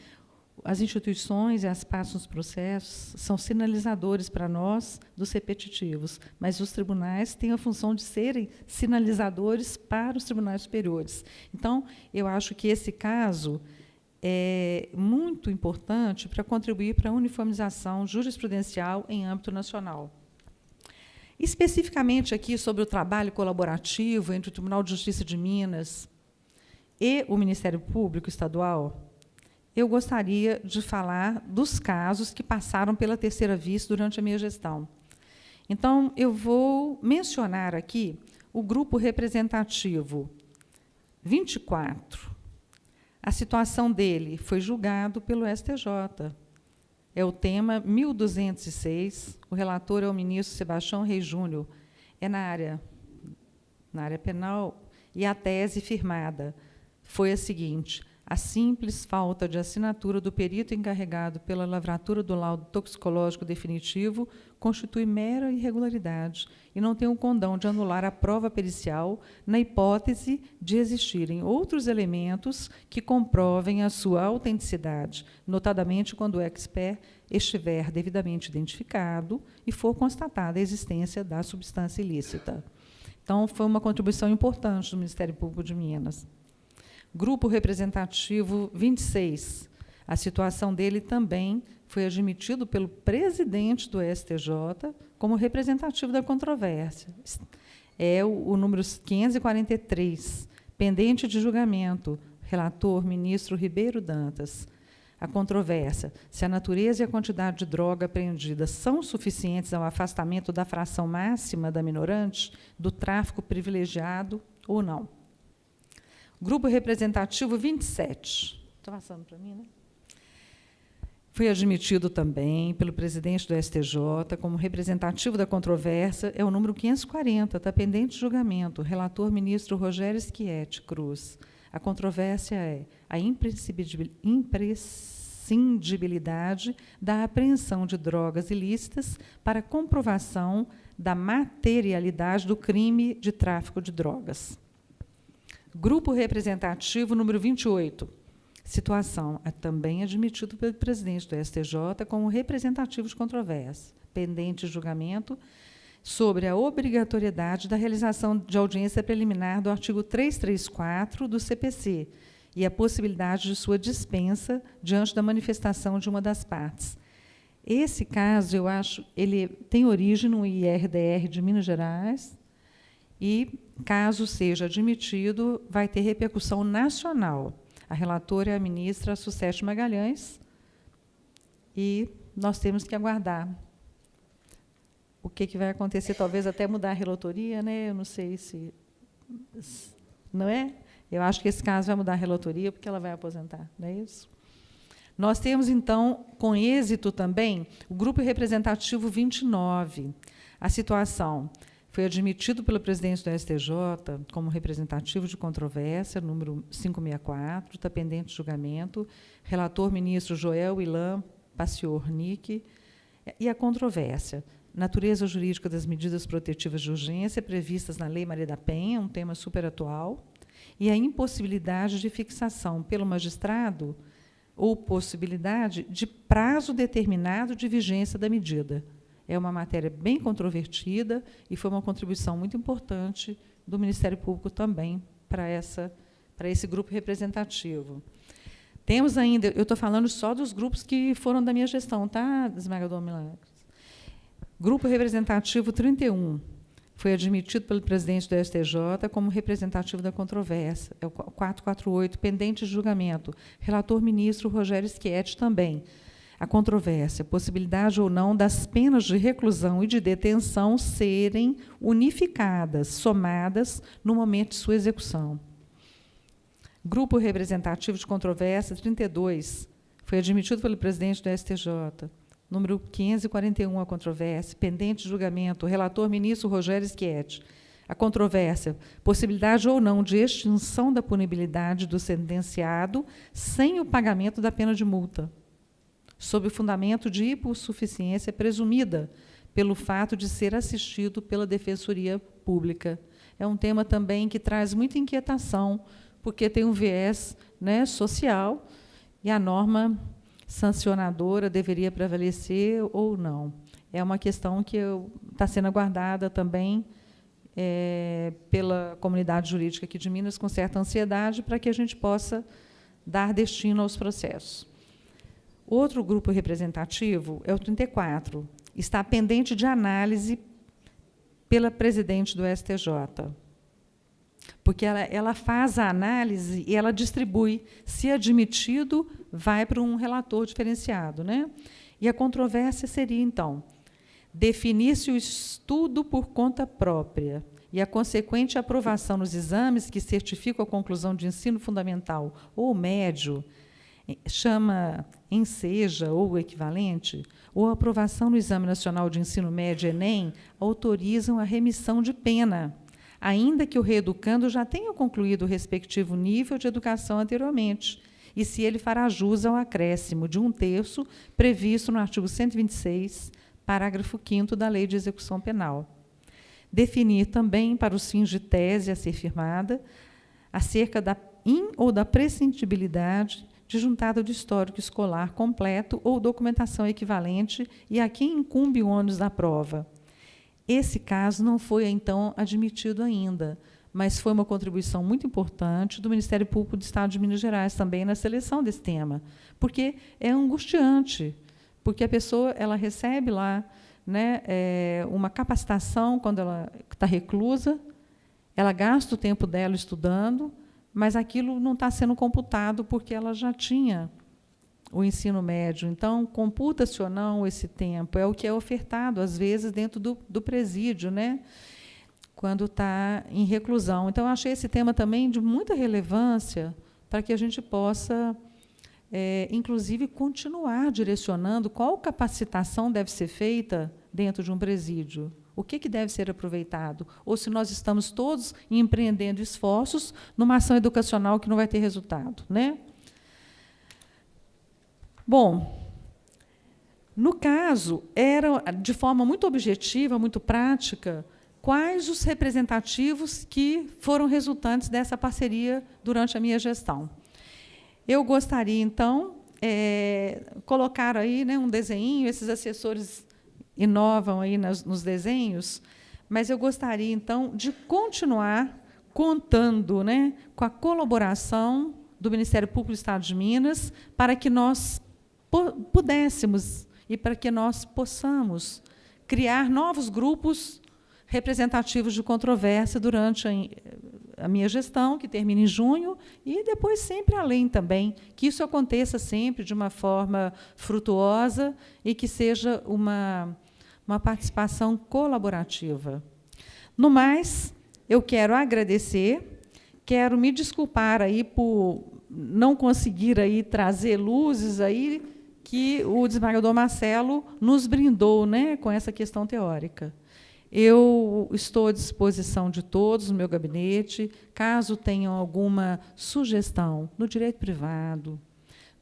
as instituições e as partes dos processos, são sinalizadores para nós dos repetitivos, mas os tribunais têm a função de serem sinalizadores para os tribunais superiores. Então, eu acho que esse caso é muito importante para contribuir para a uniformização jurisprudencial em âmbito nacional. Especificamente aqui sobre o trabalho colaborativo entre o Tribunal de Justiça de Minas e o Ministério Público Estadual, eu gostaria de falar dos casos que passaram pela terceira vista durante a minha gestão. Então, eu vou mencionar aqui o grupo representativo 24. A situação dele foi julgado pelo STJ. É o tema 1206, o relator é o ministro Sebastião Reis Júnior. É na área penal, e a tese firmada foi a seguinte: a simples falta de assinatura do perito encarregado pela lavratura do laudo toxicológico definitivo constitui mera irregularidade e não tem o condão de anular a prova pericial na hipótese de existirem outros elementos que comprovem a sua autenticidade, notadamente quando o expert estiver devidamente identificado e for constatada a existência da substância ilícita. Então, foi uma contribuição importante do Ministério Público de Minas. Grupo representativo 26. A situação dele também foi admitido pelo presidente do STJ como representativo da controvérsia. É o número 543, pendente de julgamento, relator, ministro Ribeiro Dantas. A controvérsia: se a natureza e a quantidade de droga apreendida são suficientes ao afastamento da fração máxima da minorante do tráfico privilegiado ou não. Grupo representativo 27. Está passando para mim, né? Foi admitido também pelo presidente do STJ como representativo da controvérsia, é o número 540, está pendente de julgamento, relator ministro Rogério Schietti Cruz. A controvérsia é a imprescindibilidade da apreensão de drogas ilícitas para comprovação da materialidade do crime de tráfico de drogas. Grupo representativo número 28. Situação é também admitido pelo presidente do STJ como representativo de controvérsia, pendente de julgamento, sobre a obrigatoriedade da realização de audiência preliminar do artigo 334 do CPC e a possibilidade de sua dispensa diante da manifestação de uma das partes. Esse caso, eu acho, ele tem origem no IRDR de Minas Gerais e, caso seja admitido, vai ter repercussão nacional. A relatora é a ministra Sucete Magalhães e nós temos que aguardar o que vai acontecer, talvez até mudar a relatoria, né? Eu não sei se... Não é? Eu acho que esse caso vai mudar a relatoria, porque ela vai aposentar, não é isso? Nós temos, então, com êxito também, o grupo representativo 29. A situação foi admitido pelo presidente do STJ como representativo de controvérsia, número 564, está pendente de julgamento, relator ministro Joel Ilan Paciornik, e a controvérsia: natureza jurídica das medidas protetivas de urgência previstas na Lei Maria da Penha, um tema super atual, e a impossibilidade de fixação pelo magistrado ou possibilidade de prazo determinado de vigência da medida. É uma matéria bem controvertida e foi uma contribuição muito importante do Ministério Público também para esse grupo representativo. Temos ainda, eu estou falando só dos grupos que foram da minha gestão, tá, Esmagador Milagres? Grupo representativo 31, foi admitido pelo presidente do STJ como representativo da controvérsia, é o 448, pendente de julgamento, relator ministro Rogério Schietti também. A controvérsia: possibilidade ou não das penas de reclusão e de detenção serem unificadas, somadas no momento de sua execução. Grupo representativo de controvérsia 32, foi admitido pelo presidente do STJ. Número 541, a controvérsia, pendente de julgamento, relator ministro Rogério Schietti. A controvérsia: possibilidade ou não de extinção da punibilidade do sentenciado sem o pagamento da pena de multa, sob o fundamento de hipossuficiência presumida pelo fato de ser assistido pela Defensoria Pública. É um tema também que traz muita inquietação, porque tem um viés, né, social, e a norma sancionadora deveria prevalecer ou não. É uma questão que está sendo aguardada também pela comunidade jurídica aqui de Minas, com certa ansiedade, para que a gente possa dar destino aos processos. Outro grupo representativo é o 34, está pendente de análise pela presidente do STJ. porque ela faz a análise e ela distribui. Se admitido, vai para um relator diferenciado, né? E a controvérsia seria, então, definir-se o estudo por conta própria e a consequente aprovação nos exames que certificam a conclusão de ensino fundamental ou médio, chama ENSEJA ou equivalente, ou a aprovação no Exame Nacional de Ensino Médio, ENEM, autorizam a remissão de pena, ainda que o reeducando já tenha concluído o respectivo nível de educação anteriormente, e se ele fará jus ao acréscimo de 1/3 previsto no artigo 126, parágrafo 5º da Lei de Execução Penal. Definir também, para os fins de tese a ser firmada, acerca da ou da prescindibilidade de juntada do histórico escolar completo ou documentação equivalente e a quem incumbe o ônus da prova. Esse caso não foi, então, admitido ainda, mas foi uma contribuição muito importante do Ministério Público do Estado de Minas Gerais também na seleção desse tema, porque é angustiante, porque a pessoa ela recebe lá, né, uma capacitação quando ela está reclusa, ela gasta o tempo dela estudando, mas aquilo não está sendo computado porque ela já tinha o ensino médio. Então, computa-se ou não esse tempo, é o que é ofertado, às vezes, dentro do presídio, né, quando está em reclusão. Então, eu achei esse tema também de muita relevância para que a gente possa, inclusive, continuar direcionando qual capacitação deve ser feita dentro de um presídio. O que deve ser aproveitado? Ou se nós estamos todos empreendendo esforços numa ação educacional que não vai ter resultado, né? Bom, no caso, era, de forma muito objetiva, muito prática, quais os representativos que foram resultantes dessa parceria durante a minha gestão. Eu gostaria, então, colocar aí, né, um desenho, esses assessores inovam aí nos desenhos, mas eu gostaria, então, de continuar contando, né, com a colaboração do Ministério Público do Estado de Minas para que nós pudéssemos e para que nós possamos criar novos grupos representativos de controvérsia durante a minha gestão, que termina em junho, e depois sempre além também, que isso aconteça sempre de uma forma frutuosa e que seja uma participação colaborativa. No mais, eu quero agradecer, quero me desculpar aí por não conseguir aí trazer luzes aí que o desembargador Marcelo nos brindou, né, com essa questão teórica. Eu estou à disposição de todos no meu gabinete, caso tenham alguma sugestão no direito privado,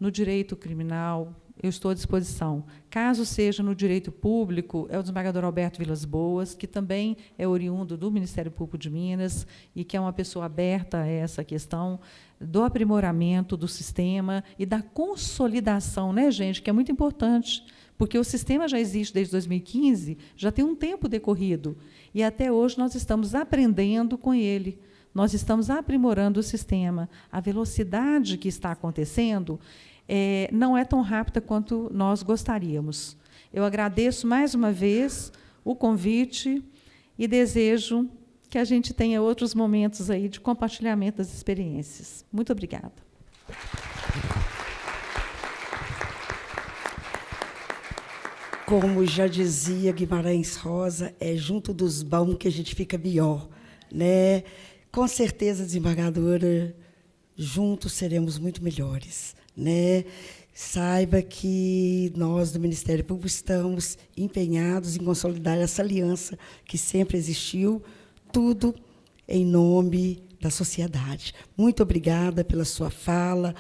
no direito criminal, eu estou à disposição. Caso seja no direito público, é o desembargador Alberto Vilas Boas, que também é oriundo do Ministério Público de Minas e que é uma pessoa aberta a essa questão do aprimoramento do sistema e da consolidação, né, gente, que é muito importante, porque o sistema já existe desde 2015, já tem um tempo decorrido, e até hoje nós estamos aprendendo com ele, nós estamos aprimorando o sistema. A velocidade que está acontecendo não é tão rápida quanto nós gostaríamos. Eu agradeço mais uma vez o convite e desejo que a gente tenha outros momentos aí de compartilhamento das experiências. Muito obrigada. Como já dizia Guimarães Rosa, é junto dos bons que a gente fica melhor, né? Com certeza, desembargadora, juntos seremos muito melhores, né? Saiba que nós, do Ministério Público, estamos empenhados em consolidar essa aliança que sempre existiu, tudo em nome da sociedade. Muito obrigada pela sua fala,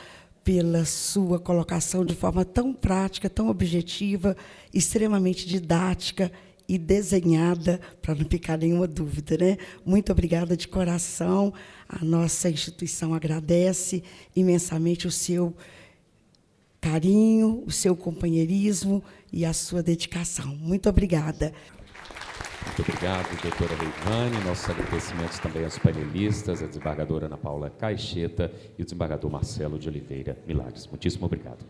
pela sua colocação de forma tão prática, tão objetiva, extremamente didática e desenhada, para não ficar nenhuma dúvida, né? Muito obrigada de coração. A nossa instituição agradece imensamente o seu carinho, o seu companheirismo e a sua dedicação. Muito obrigada. Muito obrigado, doutora Reivane. Nossos agradecimentos também aos painelistas, a desembargadora Ana Paula Caixeta e o desembargador Marcelo de Oliveira Milagres. Muitíssimo obrigado.